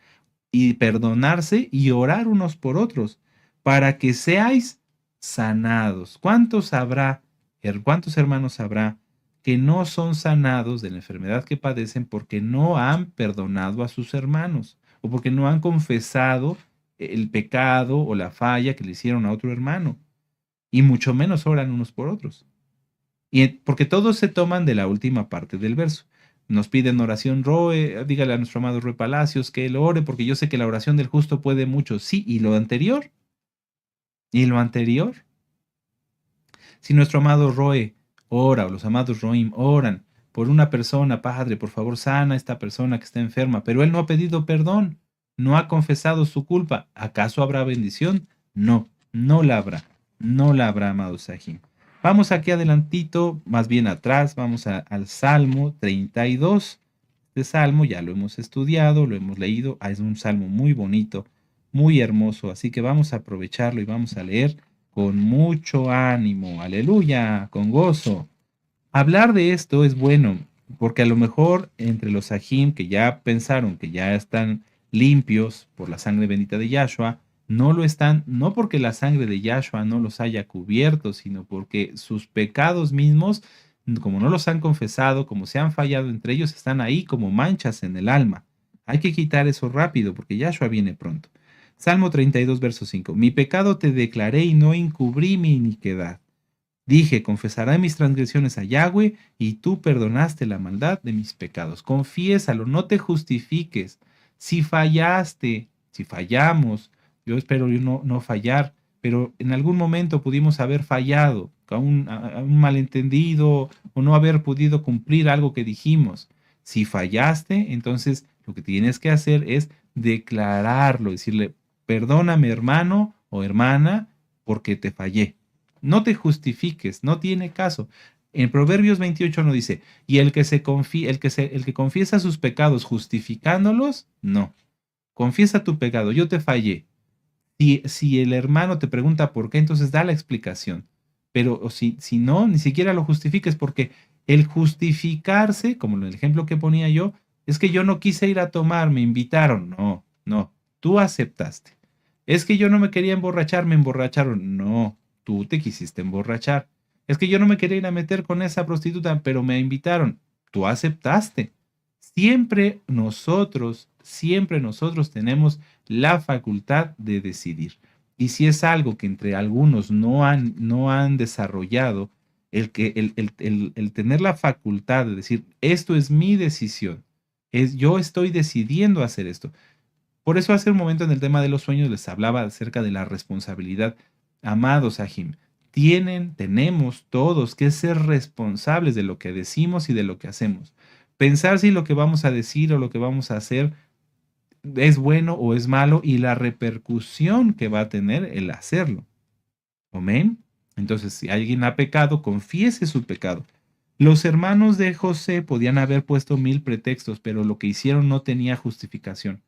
Speaker 1: y perdonarse y orar unos por otros para que seáis sanados. ¿Cuántos habrá ¿Cuántos hermanos habrá que no son sanados de la enfermedad que padecen porque no han perdonado a sus hermanos o porque no han confesado el pecado o la falla que le hicieron a otro hermano? Y mucho menos oran unos por otros. Porque todos se toman de la última parte del verso. Nos piden oración, Roe, dígale a nuestro amado Roe Palacios que él ore, porque yo sé que la oración del justo puede mucho. Sí, y lo anterior. Y lo anterior. Si nuestro amado Roe ora, o los amados Roim oran por una persona, Padre, por favor, sana a esta persona que está enferma, pero él no ha pedido perdón, no ha confesado su culpa, ¿acaso habrá bendición? No, no la habrá, no la habrá, amado Sahim. Vamos aquí adelantito, más bien atrás, vamos al Salmo 32. Este salmo ya lo hemos estudiado, lo hemos leído, es un salmo muy bonito, muy hermoso, así que vamos a aprovecharlo y vamos a leer con mucho ánimo, aleluya, con gozo. Hablar de esto es bueno, porque a lo mejor entre los Sahim que ya pensaron que ya están limpios por la sangre bendita de Yahshua, no lo están, no porque la sangre de Yahshua no los haya cubierto, sino porque sus pecados mismos, como no los han confesado, como se han fallado entre ellos, están ahí como manchas en el alma. Hay que quitar eso rápido, porque Yahshua viene pronto. Salmo 32, verso 5. Mi pecado te declaré y no encubrí mi iniquidad. Dije, confesaré mis transgresiones a Yahweh y tú perdonaste la maldad de mis pecados. Confiésalo, no te justifiques. Si fallaste, si fallamos, yo espero yo no fallar, pero en algún momento pudimos haber fallado, a un malentendido o no haber podido cumplir algo que dijimos. Si fallaste, entonces lo que tienes que hacer es declararlo, decirle, perdóname hermano o hermana porque te fallé. No te justifiques, no tiene caso. En Proverbios 28 no dice, y el que confiesa sus pecados justificándolos, no. Confiesa tu pecado, yo te fallé. Si el hermano te pregunta por qué, entonces da la explicación. Pero si no, ni siquiera lo justifiques, porque el justificarse, como en el ejemplo que ponía yo, es que yo no quise ir a tomar, me invitaron. No, no, tú aceptaste. Es que yo no me quería emborrachar, me emborracharon. No, tú te quisiste emborrachar. Es que yo no me quería ir a meter con esa prostituta, pero me invitaron. Tú aceptaste. Siempre nosotros tenemos la facultad de decidir. Y si es algo que entre algunos no han desarrollado, el tener la facultad de decir, esto es mi decisión, yo estoy decidiendo hacer esto. Por eso hace un momento en el tema de los sueños les hablaba acerca de la responsabilidad. Amados Sahim, tenemos todos que ser responsables de lo que decimos y de lo que hacemos. Pensar si lo que vamos a decir o lo que vamos a hacer es bueno o es malo y la repercusión que va a tener el hacerlo. Amén. Entonces, si alguien ha pecado, confiese su pecado. Los hermanos de José podían haber puesto 1000 pretextos, pero lo que hicieron no tenía justificación.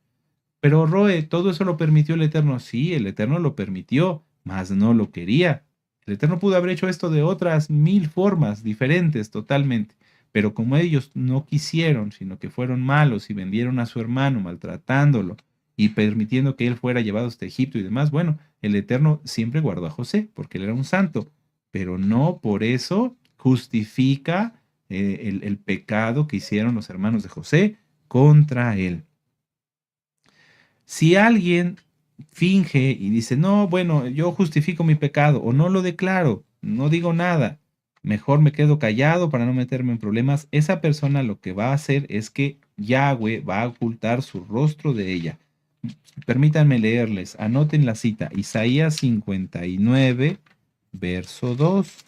Speaker 1: Pero Roe, todo eso lo permitió el Eterno. Sí, el Eterno lo permitió, mas no lo quería. El Eterno pudo haber hecho esto de otras 1000 formas diferentes totalmente. Pero como ellos no quisieron, sino que fueron malos y vendieron a su hermano maltratándolo y permitiendo que él fuera llevado hasta Egipto y demás, bueno, el Eterno siempre guardó a José porque él era un santo, pero no por eso justifica el pecado que hicieron los hermanos de José contra él. Si alguien finge y dice, no, bueno, yo justifico mi pecado o no lo declaro, no digo nada, mejor me quedo callado para no meterme en problemas, esa persona lo que va a hacer es que Yahweh va a ocultar su rostro de ella. Permítanme leerles, anoten la cita, Isaías 59, verso 2.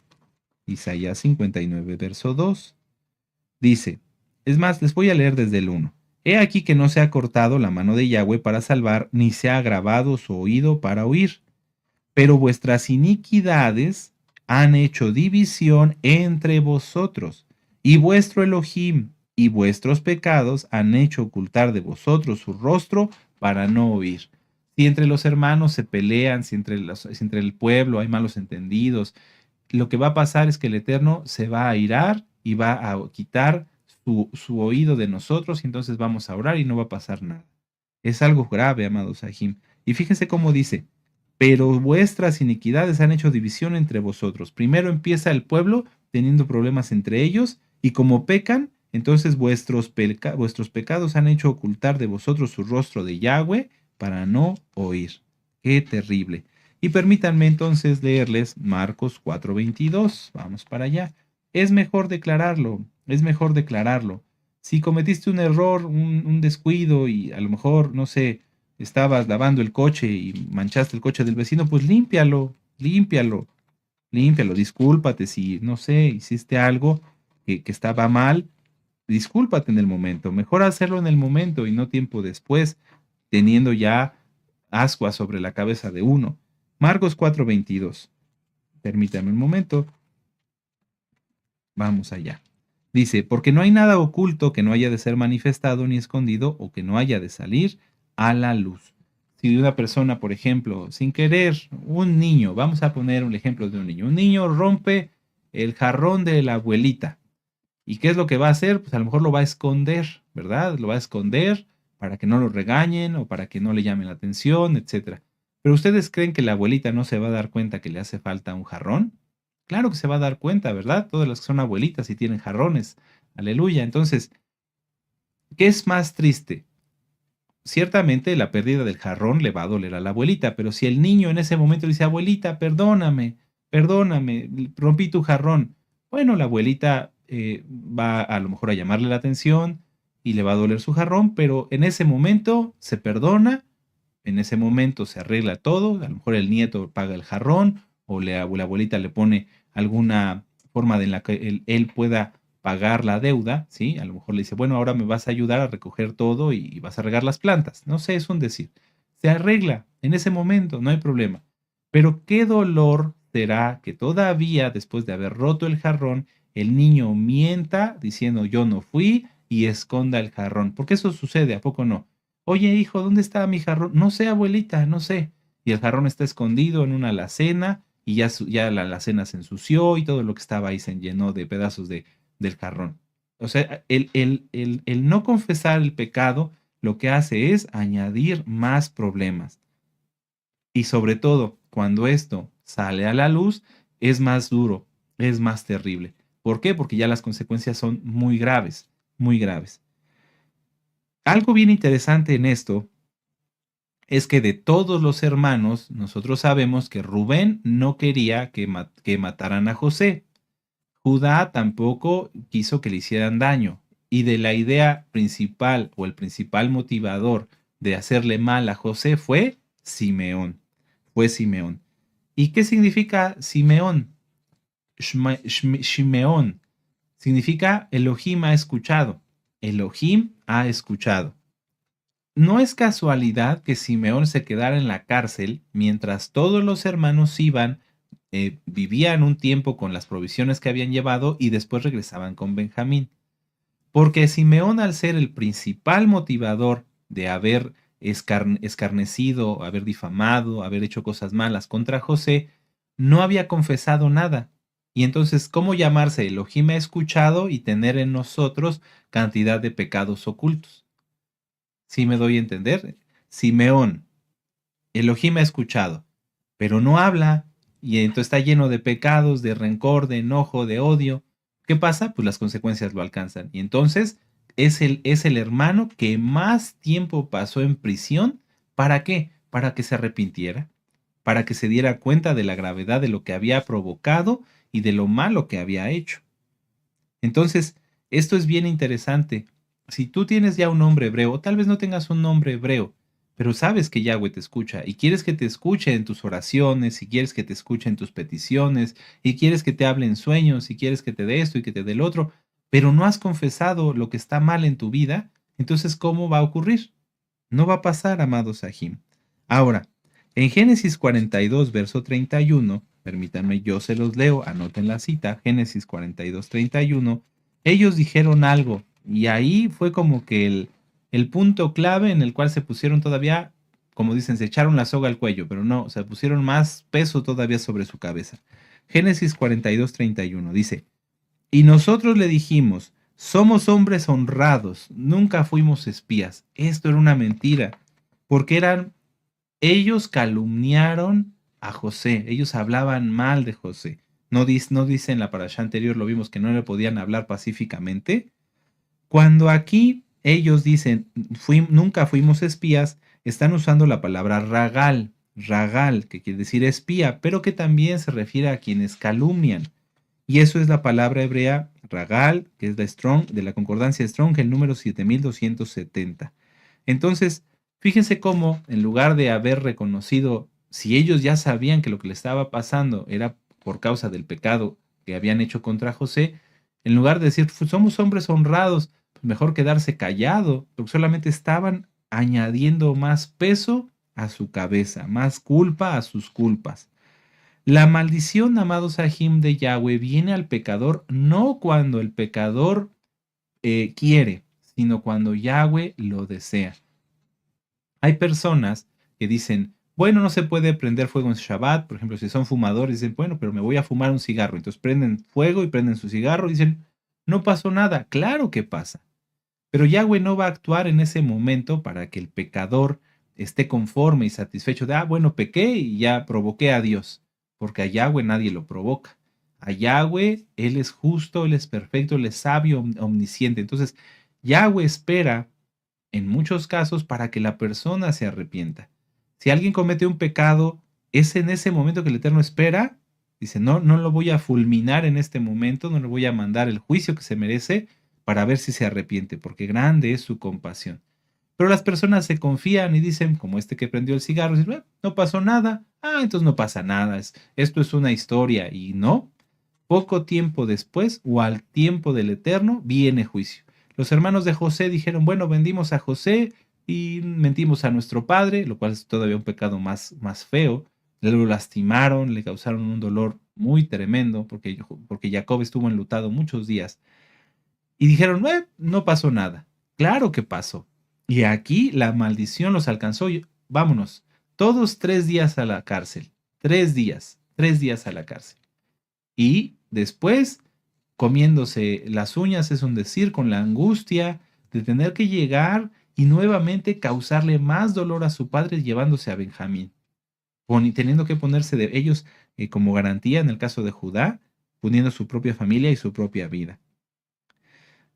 Speaker 1: Isaías 59, verso 2. Dice, es más, les voy a leer desde el 1. He aquí que no se ha cortado la mano de Yahweh para salvar, ni se ha agravado su oído para oír. Pero vuestras iniquidades han hecho división entre vosotros, y vuestro Elohim y vuestros pecados han hecho ocultar de vosotros su rostro para no oír. Si entre los hermanos se pelean, si entre el pueblo hay malos entendidos, lo que va a pasar es que el Eterno se va a airar y va a quitar su oído de nosotros y entonces vamos a orar y no va a pasar nada. Es algo grave, amados Sahim. Y fíjense cómo dice, pero vuestras iniquidades han hecho división entre vosotros. Primero empieza el pueblo teniendo problemas entre ellos, y como pecan, entonces vuestros pecados han hecho ocultar de vosotros su rostro de Yahweh para no oír. Qué terrible. Y permítanme entonces leerles Marcos 4:22. Vamos para allá. Es mejor declararlo, es mejor declararlo. Si cometiste un error, un descuido y a lo mejor, no sé, estabas lavando el coche y manchaste el coche del vecino, pues límpialo, límpialo, límpialo, discúlpate si, no sé, hiciste algo que estaba mal, discúlpate en el momento. Mejor hacerlo en el momento y no tiempo después, teniendo ya ascuas sobre la cabeza de uno. Marcos 4:22. Permítame un momento. Vamos allá. Dice, porque no hay nada oculto que no haya de ser manifestado ni escondido o que no haya de salir a la luz. Si una persona, por ejemplo, sin querer, un niño, vamos a poner un ejemplo de un niño rompe el jarrón de la abuelita. ¿Y qué es lo que va a hacer? Pues a lo mejor lo va a esconder, ¿verdad? Lo va a esconder para que no lo regañen o para que no le llamen la atención, etcétera. Pero ¿ustedes creen que la abuelita no se va a dar cuenta que le hace falta un jarrón? Claro que se va a dar cuenta, ¿verdad? Todas las que son abuelitas y tienen jarrones. Aleluya. Entonces, ¿qué es más triste? Ciertamente la pérdida del jarrón le va a doler a la abuelita, pero si el niño en ese momento dice, abuelita, perdóname, perdóname, rompí tu jarrón, bueno, la abuelita va a lo mejor a llamarle la atención y le va a doler su jarrón, pero en ese momento se perdona, en ese momento se arregla todo, a lo mejor el nieto paga el jarrón o la abuelita le pone alguna forma de en la que él pueda pagar la deuda, ¿sí? A lo mejor le dice, bueno, ahora me vas a ayudar a recoger todo y vas a regar las plantas. No sé, es un decir. Se arregla en ese momento, no hay problema. Pero qué dolor será que todavía, después de haber roto el jarrón, el niño mienta diciendo yo no fui y esconda el jarrón. Porque eso sucede, ¿a poco no? Oye, hijo, ¿dónde está mi jarrón? No sé, abuelita, no sé. Y el jarrón está escondido en una alacena y ya la alacena se ensució y todo lo que estaba ahí se llenó de pedazos del jarrón. O sea, el no confesar el pecado lo que hace es añadir más problemas. Y sobre todo, cuando esto sale a la luz, es más duro, es más terrible. ¿Por qué? Porque ya las consecuencias son muy graves, muy graves. Algo bien interesante en esto es que de todos los hermanos, nosotros sabemos que Rubén no quería que mataran a José. Judá tampoco quiso que le hicieran daño, y de la idea principal o el principal motivador de hacerle mal a José fue Simeón. Fue Simeón. ¿Y qué significa Simeón? Shimeón. Significa Elohim ha escuchado. Elohim ha escuchado. No es casualidad que Simeón se quedara en la cárcel mientras todos los hermanos iban, vivían un tiempo con las provisiones que habían llevado y después regresaban con Benjamín. Porque Simeón, al ser el principal motivador de haber escarnecido, haber difamado, haber hecho cosas malas contra José, no había confesado nada. Y entonces, ¿cómo llamarse Elohim ha escuchado y tener en nosotros cantidad de pecados ocultos? ¿Sí me doy a entender? Simeón, Elohim ha escuchado, pero no habla y entonces está lleno de pecados, de rencor, de enojo, de odio. ¿Qué pasa? Pues las consecuencias lo alcanzan. Y entonces es el hermano que más tiempo pasó en prisión. ¿Para qué? Para que se arrepintiera, para que se diera cuenta de la gravedad de lo que había provocado y de lo malo que había hecho. Entonces, esto es bien interesante. Si tú tienes ya un nombre hebreo, o tal vez no tengas un nombre hebreo, pero sabes que Yahweh te escucha y quieres que te escuche en tus oraciones, y quieres que te escuche en tus peticiones, y quieres que te hable en sueños, y quieres que te dé esto y que te dé el otro, pero no has confesado lo que está mal en tu vida, entonces ¿cómo va a ocurrir? No va a pasar, amado Sahim. Ahora, en Génesis 42, verso 31, permítanme, yo se los leo, anoten la cita, Génesis 42, 31, ellos dijeron algo y ahí fue como que el punto clave en el cual se pusieron todavía, como dicen, se echaron la soga al cuello, pero no, se pusieron más peso todavía sobre su cabeza. Génesis 42, 31 dice, y nosotros le dijimos, somos hombres honrados, nunca fuimos espías. Esto era una mentira, porque ellos calumniaron a José, ellos hablaban mal de José. No dice en la parashá anterior, lo vimos que no le podían hablar pacíficamente. Cuando aquí ellos dicen, nunca fuimos espías, están usando la palabra ragal, que quiere decir espía, pero que también se refiere a quienes calumnian. Y eso es la palabra hebrea ragal, que es la Strong, de la concordancia Strong, el número 7270. Entonces, fíjense cómo, en lugar de haber reconocido, si ellos ya sabían que lo que le estaba pasando era por causa del pecado que habían hecho contra José, en lugar de decir, "Pues somos hombres honrados, pues mejor quedarse callado, porque solamente estaban añadiendo más peso a su cabeza, más culpa a sus culpas. La maldición, amados Sahim, de Yahweh viene al pecador no cuando el pecador quiere, sino cuando Yahweh lo desea. Hay personas que dicen, bueno, no se puede prender fuego en Shabbat, por ejemplo, si son fumadores, dicen, bueno, pero me voy a fumar un cigarro. Entonces prenden fuego y prenden su cigarro y dicen, no pasó nada. Claro que pasa. Pero Yahweh no va a actuar en ese momento para que el pecador esté conforme y satisfecho de, bueno, pequé y ya provoqué a Dios, porque a Yahweh nadie lo provoca. A Yahweh, Él es justo, Él es perfecto, Él es sabio, omnisciente. Entonces, Yahweh espera en muchos casos para que la persona se arrepienta. Si alguien comete un pecado, es en ese momento que el Eterno espera, dice, no, no lo voy a fulminar en este momento, no le voy a mandar el juicio que se merece para ver si se arrepiente, porque grande es su compasión. Pero las personas se confían y dicen, como este que prendió el cigarro, dicen, no pasó nada, entonces no pasa nada, esto es una historia, y no, poco tiempo después o al tiempo del Eterno viene juicio. Los hermanos de José dijeron, bueno, vendimos a José y mentimos a nuestro padre, lo cual es todavía un pecado más feo. Lo lastimaron, le causaron un dolor muy tremendo porque Jacob estuvo enlutado muchos días. Y dijeron, no pasó nada. Claro que pasó. Y aquí la maldición los alcanzó. Vámonos, todos 3 días a la cárcel. 3 días a la cárcel. Y después comiéndose las uñas, es un decir, con la angustia de tener que llegar y nuevamente causarle más dolor a su padre llevándose a Benjamín, teniendo que ponerse de ellos como garantía en el caso de Judá, poniendo su propia familia y su propia vida.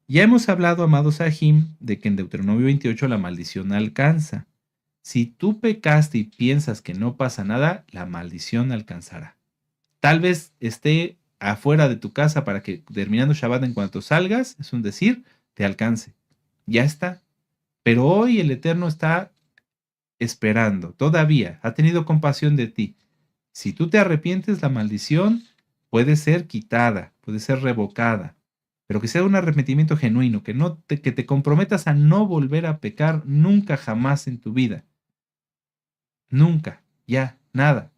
Speaker 1: Ya hemos hablado, amados Sahim, de que en Deuteronomio 28 la maldición alcanza. Si tú pecaste y piensas que no pasa nada, la maldición alcanzará. Tal vez esté afuera de tu casa para que terminando Shabbat en cuanto salgas, es un decir, te alcance. Ya está. Pero hoy el Eterno está esperando, todavía, ha tenido compasión de ti. Si tú te arrepientes, la maldición puede ser quitada, puede ser revocada, pero que sea un arrepentimiento genuino, que te comprometas a no volver a pecar nunca jamás en tu vida. Nunca, ya, nada.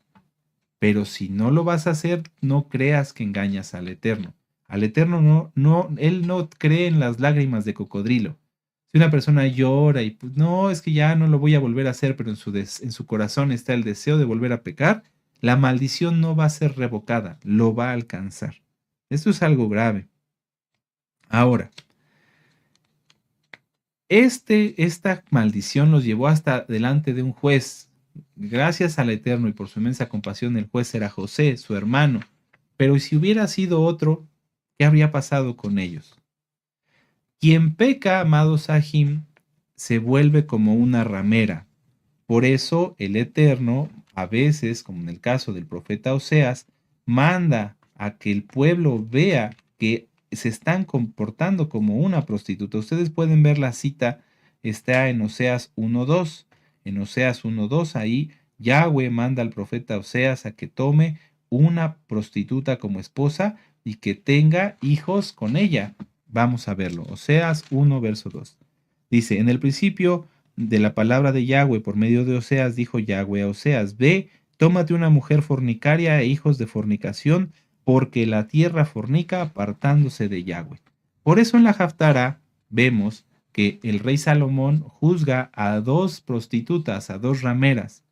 Speaker 1: Pero si no lo vas a hacer, no creas que engañas al Eterno. Al Eterno Él no cree en las lágrimas de cocodrilo. Si una persona llora y pues, no, es que ya no lo voy a volver a hacer, pero en su corazón está el deseo de volver a pecar, la maldición no va a ser revocada, lo va a alcanzar. Esto es algo grave. Ahora, esta maldición los llevó hasta delante de un juez. Gracias al Eterno y por su inmensa compasión, el juez era José, su hermano. Pero si hubiera sido otro, ¿qué habría pasado con ellos? Quien peca, amado Sahim, se vuelve como una ramera. Por eso el Eterno, a veces, como en el caso del profeta Oseas, manda a que el pueblo vea que se están comportando como una prostituta. Ustedes pueden ver la cita, está en Oseas 1:2. En Oseas 1:2, ahí Yahweh manda al profeta Oseas a que tome una prostituta como esposa y que tenga hijos con ella. Vamos a verlo. Oseas 1, verso 2. Dice, en el principio de la palabra de Yahweh por medio de Oseas, dijo Yahweh a Oseas, ve, tómate una mujer fornicaria e hijos de fornicación, porque la tierra fornica apartándose de Yahweh. Por eso en la Haftará vemos que el rey Salomón juzga a 2 prostitutas, a 2 rameras,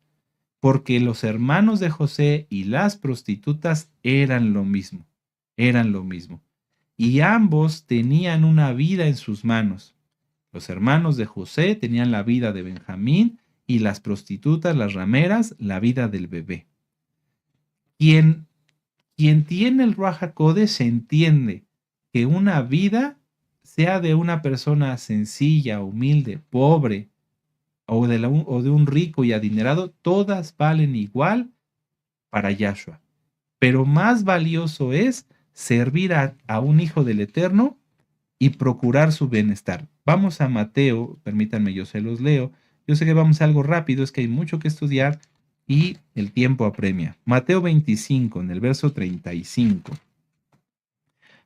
Speaker 1: porque los hermanos de José y las prostitutas eran lo mismo, eran lo mismo. Y ambos tenían una vida en sus manos. Los hermanos de José tenían la vida de Benjamín y las prostitutas, las rameras, la vida del bebé. Quien Quien tiene el Ruach HaKodesh entiende que una vida, sea de una persona sencilla, humilde, pobre, o de un rico y adinerado, todas valen igual para Yahshua. Pero más valioso es servir a un hijo del Eterno y procurar su bienestar. Vamos a Mateo, permítanme, yo se los leo. Yo sé que vamos a algo rápido, es que hay mucho que estudiar y el tiempo apremia. Mateo 25, en el verso 35.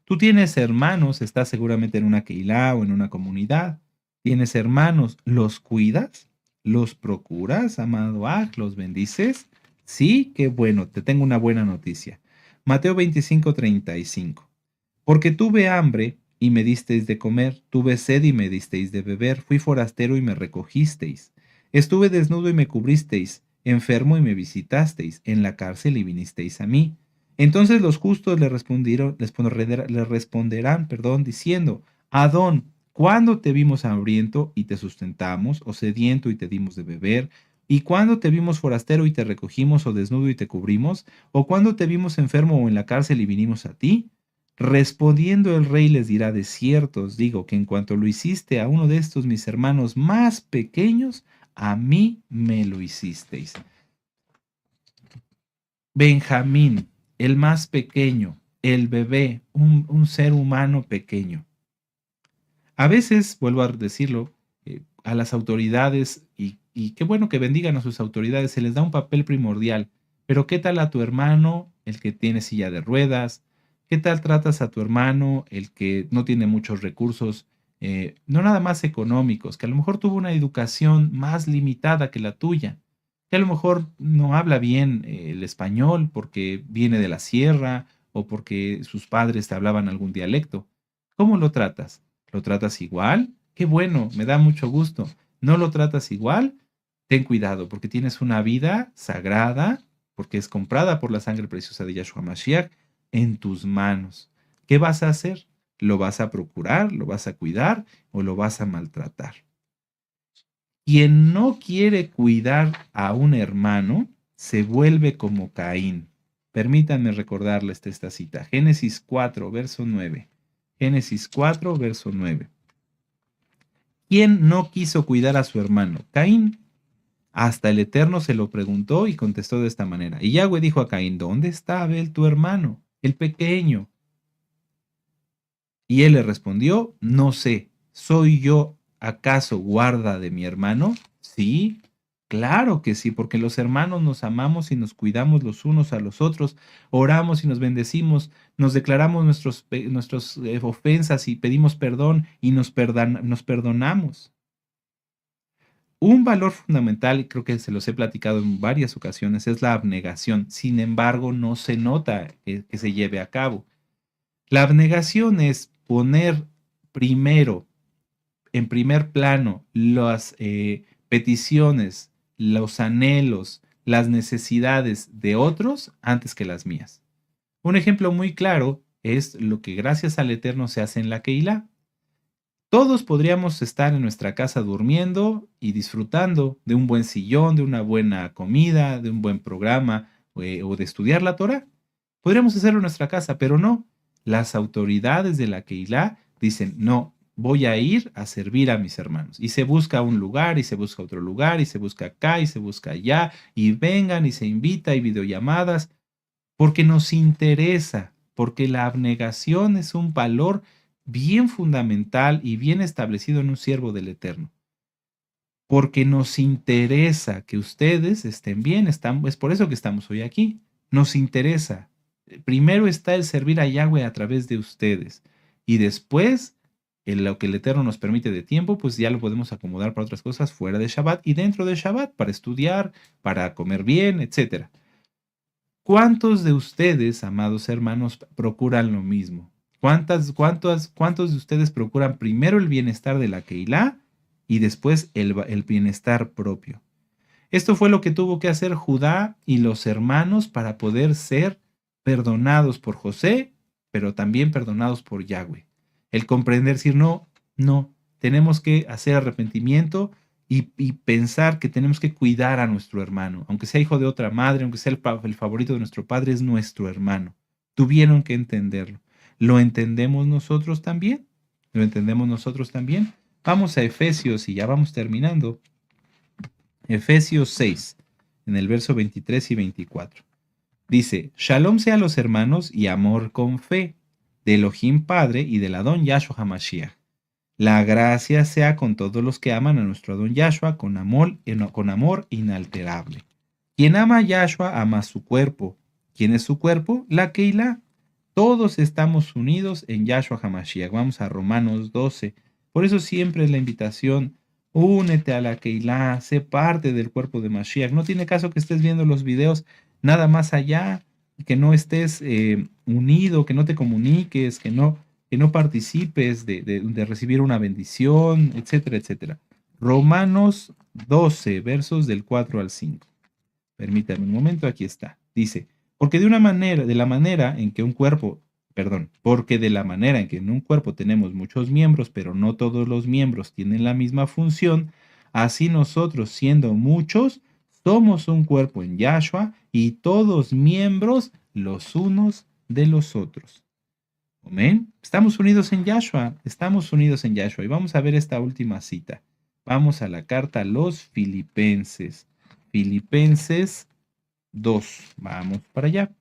Speaker 1: Tú tienes hermanos, estás seguramente en una Keilah o en una comunidad. Tienes hermanos, ¿los cuidas? ¿Los procuras, amado Aj? ¿Los bendices? Sí, qué bueno, te tengo una buena noticia. Mateo 25:35. Porque tuve hambre y me disteis de comer, tuve sed y me disteis de beber, fui forastero y me recogisteis. Estuve desnudo y me cubristeis, enfermo y me visitasteis, en la cárcel y vinisteis a mí. Entonces los justos le responderán, diciendo: Adón, ¿cuándo te vimos hambriento y te sustentamos, o sediento y te dimos de beber? ¿Y cuándo te vimos forastero y te recogimos, o desnudo y te cubrimos? ¿O cuándo te vimos enfermo o en la cárcel y vinimos a ti? Respondiendo el rey les dirá: de cierto os digo que en cuanto lo hiciste a uno de estos mis hermanos más pequeños, a mí me lo hicisteis. Benjamín, el más pequeño, el bebé, un ser humano pequeño. A veces, vuelvo a decirlo, a las autoridades, y qué bueno que bendigan a sus autoridades, se les da un papel primordial, pero ¿qué tal a tu hermano, el que tiene silla de ruedas? ¿Qué tal tratas a tu hermano, el que no tiene muchos recursos, no nada más económicos, que a lo mejor tuvo una educación más limitada que la tuya, que a lo mejor no habla bien el español porque viene de la sierra o porque sus padres te hablaban algún dialecto? ¿Cómo lo tratas? ¿Lo tratas igual? Qué bueno, me da mucho gusto. ¿No lo tratas igual? Ten cuidado, porque tienes una vida sagrada, porque es comprada por la sangre preciosa de Yahshua Mashiach, en tus manos. ¿Qué vas a hacer? ¿Lo vas a procurar? ¿Lo vas a cuidar? ¿O lo vas a maltratar? Quien no quiere cuidar a un hermano se vuelve como Caín. Permítanme recordarles esta cita. Génesis 4, verso 9. Génesis 4, verso 9. ¿Quién no quiso cuidar a su hermano? Caín. Hasta el Eterno se lo preguntó y contestó de esta manera. Y Yahweh dijo a Caín: ¿dónde está Abel tu hermano, el pequeño? Y él le respondió: no sé, ¿soy yo acaso guarda de mi hermano? Sí, claro que sí, porque los hermanos nos amamos y nos cuidamos los unos a los otros, oramos y nos bendecimos, nos declaramos nuestras ofensas y pedimos perdón y nos perdonamos. Un valor fundamental, y creo que se los he platicado en varias ocasiones, es la abnegación. Sin embargo, no se nota que se lleve a cabo. La abnegación es poner primero, en primer plano, las peticiones, los anhelos, las necesidades de otros antes que las mías. Un ejemplo muy claro es lo que gracias al Eterno se hace en la Keilah. Todos podríamos estar en nuestra casa durmiendo y disfrutando de un buen sillón, de una buena comida, de un buen programa o de estudiar la Torah. Podríamos hacerlo en nuestra casa, pero no. Las autoridades de la Keilah dicen: no, voy a ir a servir a mis hermanos. Y se busca un lugar, y se busca otro lugar, y se busca acá, y se busca allá, y vengan, y se invita, y videollamadas, porque nos interesa, porque la abnegación es un valor bien fundamental y bien establecido en un siervo del Eterno. Porque nos interesa que ustedes estén bien, es por eso que estamos hoy aquí. Nos interesa. Primero está el servir a Yahweh a través de ustedes, y después, en lo que el Eterno nos permite de tiempo, pues ya lo podemos acomodar para otras cosas fuera de Shabbat y dentro de Shabbat, para estudiar, para comer bien, etcétera. ¿Cuántos de ustedes, amados hermanos, procuran lo mismo? ¿Cuántos de ustedes procuran primero el bienestar de la Keilah y después el bienestar propio? Esto fue lo que tuvo que hacer Judá y los hermanos para poder ser perdonados por José, pero también perdonados por Yahweh. El comprender, decir: no, no, tenemos que hacer arrepentimiento y pensar que tenemos que cuidar a nuestro hermano, aunque sea hijo de otra madre, aunque sea el favorito de nuestro padre, es nuestro hermano. Tuvieron que entenderlo. ¿Lo entendemos nosotros también? ¿Lo entendemos nosotros también? Vamos a Efesios y ya vamos terminando. Efesios 6, en el verso 23 y 24. Dice, Shalom sea a los hermanos y amor con fe, de Elohim Padre y del Adón Yahshua HaMashiach. La gracia sea con todos los que aman a nuestro Adón Yahshua con amor inalterable. Quien ama a Yahshua ama a su cuerpo. ¿Quién es su cuerpo? La Keilah. Todos estamos unidos en Yahshua HaMashiach. Vamos a Romanos 12. Por eso siempre es la invitación, únete a la Keilah, sé parte del cuerpo de Mashiach. No tiene caso que estés viendo los videos nada más allá, que no estés unido, que no te comuniques, que no participes de recibir una bendición, etcétera, etcétera. Romanos 12, versos del 4 al 5. Permítame un momento, aquí está. Dice, porque de la manera en que en un cuerpo tenemos muchos miembros, pero no todos los miembros tienen la misma función, así nosotros, siendo muchos, somos un cuerpo en Yahshua y todos miembros los unos de los otros. Amén. Estamos unidos en Yahshua, Y vamos a ver esta última cita. Vamos a la carta a los Filipenses. Filipenses 2. Vamos para allá.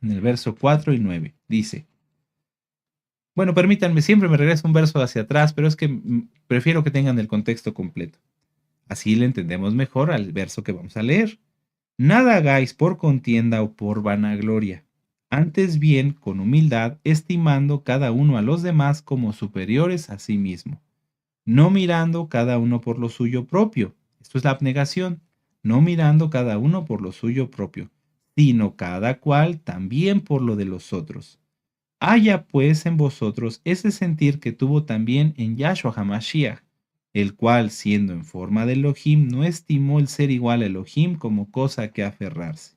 Speaker 1: En el verso 4 y 9. Dice. Bueno, permítanme, siempre me regreso un verso hacia atrás, pero es que prefiero que tengan el contexto completo. Así le entendemos mejor al verso que vamos a leer. Nada hagáis por contienda o por vanagloria. Antes bien, con humildad, estimando cada uno a los demás como superiores a sí mismo, no mirando cada uno por lo suyo propio. Esto es la abnegación. No mirando cada uno por lo suyo propio, sino cada cual también por lo de los otros. Haya pues en vosotros ese sentir que tuvo también en Yahshua HaMashiach, el cual, siendo en forma de Elohim, no estimó el ser igual a Elohim como cosa que aferrarse,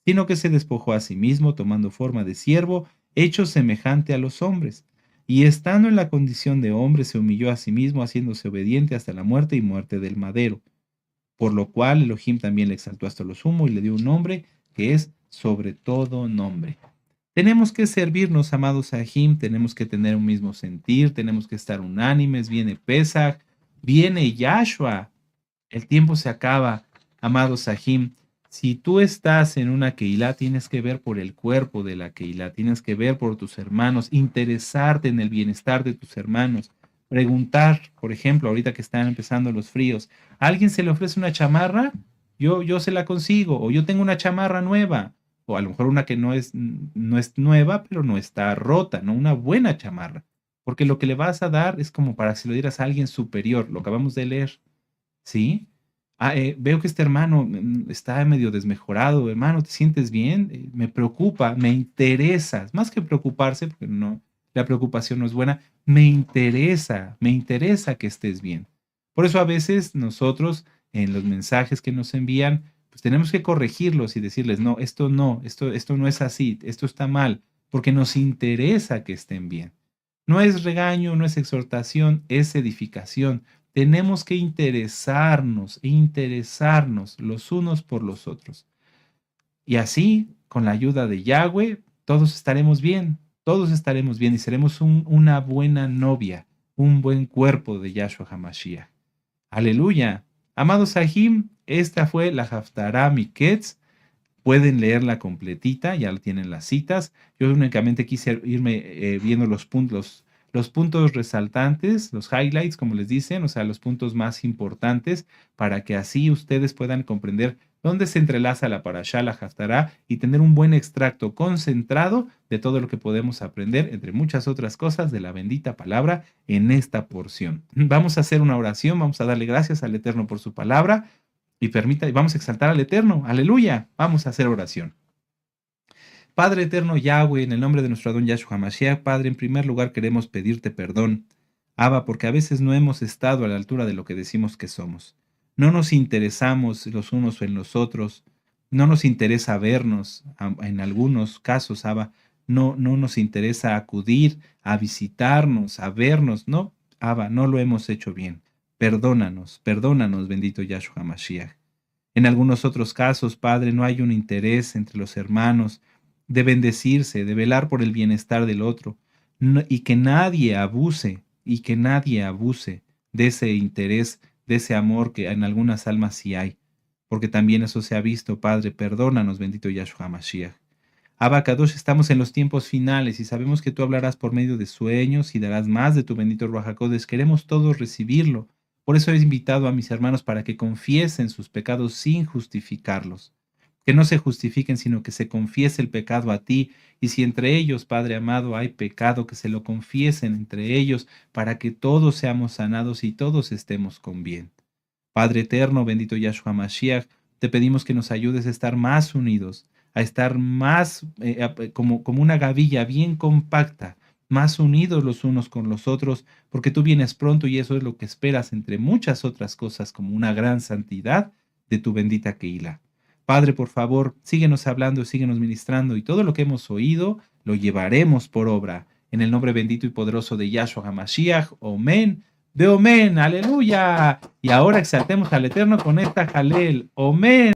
Speaker 1: sino que se despojó a sí mismo, tomando forma de siervo, hecho semejante a los hombres, y estando en la condición de hombre, se humilló a sí mismo, haciéndose obediente hasta la muerte y muerte del madero. Por lo cual Elohim también le exaltó hasta lo sumo y le dio un nombre que es sobre todo nombre. Tenemos que servirnos, amados Sahim, tenemos que tener un mismo sentir, tenemos que estar unánimes. Viene Pesach, viene Yahshua. El tiempo se acaba, amados Sahim. Si tú estás en una Keilah, tienes que ver por el cuerpo de la Keilah, tienes que ver por tus hermanos, interesarte en el bienestar de tus hermanos. Preguntar, por ejemplo, ahorita que están empezando los fríos, ¿a alguien se le ofrece una chamarra? Yo se la consigo, o yo tengo una chamarra nueva, o a lo mejor una que no es nueva, pero no está rota, ¿no? Una buena chamarra, porque lo que le vas a dar es como para que se lo dieras a alguien superior, lo acabamos de leer, ¿sí? Veo que este hermano está medio desmejorado, hermano, ¿te sientes bien? Me preocupa, me interesa, más que preocuparse, porque no, la preocupación no es buena, me interesa que estés bien. Por eso a veces nosotros en los mensajes que nos envían, pues tenemos que corregirlos y decirles, no, esto no es así, esto está mal, porque nos interesa que estén bien. No es regaño, no es exhortación, es edificación. Tenemos que interesarnos los unos por los otros. Y así, con la ayuda de Yahweh, todos estaremos bien y seremos una buena novia, un buen cuerpo de Yahshua HaMashiach. Aleluya. Amados Sahim, esta fue la Haftarah Miketz. Pueden leerla completita, ya tienen las citas. Yo únicamente quise irme viendo los puntos resaltantes, los highlights, como les dicen, o sea, los puntos más importantes, para que así ustedes puedan comprender dónde se entrelaza la parashá, la haftará, y tener un buen extracto concentrado de todo lo que podemos aprender, entre muchas otras cosas, de la bendita palabra en esta porción. Vamos a hacer una oración, vamos a darle gracias al Eterno por su palabra. Y vamos a exaltar al Eterno. Aleluya. Vamos a hacer oración. Padre eterno Yahweh, en el nombre de nuestro Adón Yahshua HaMashiach, Padre, en primer lugar queremos pedirte perdón, Abba, porque a veces no hemos estado a la altura de lo que decimos que somos. No nos interesamos los unos en los otros. No nos interesa vernos. En algunos casos, Abba, no nos interesa acudir a visitarnos, a vernos. No, Abba, no lo hemos hecho bien. Perdónanos, bendito Yahshua HaMashiach. En algunos otros casos, Padre, no hay un interés entre los hermanos de bendecirse, de velar por el bienestar del otro, y que nadie abuse de ese interés, de ese amor que en algunas almas sí hay, porque también eso se ha visto. Padre, perdónanos, bendito Yahshua Mashiach. Abba Kadosh, estamos en los tiempos finales y sabemos que tú hablarás por medio de sueños y darás más de tu bendito Ruach HaKodesh. Queremos todos recibirlo. Por eso he invitado a mis hermanos para que confiesen sus pecados sin justificarlos. Que no se justifiquen, sino que se confiese el pecado a ti. Y si entre ellos, Padre amado, hay pecado, que se lo confiesen entre ellos para que todos seamos sanados y todos estemos con bien. Padre eterno, bendito Yahshua Mashiach, te pedimos que nos ayudes a estar más unidos, a estar más como una gavilla bien compacta, más unidos los unos con los otros, porque tú vienes pronto y eso es lo que esperas, entre muchas otras cosas, como una gran santidad de tu bendita Keilah. Padre, por favor, síguenos hablando, síguenos ministrando y todo lo que hemos oído lo llevaremos por obra. En el nombre bendito y poderoso de Yahshua HaMashiach, amén. De Omen, aleluya. Y ahora exaltemos al Eterno con esta Jalel. Omen.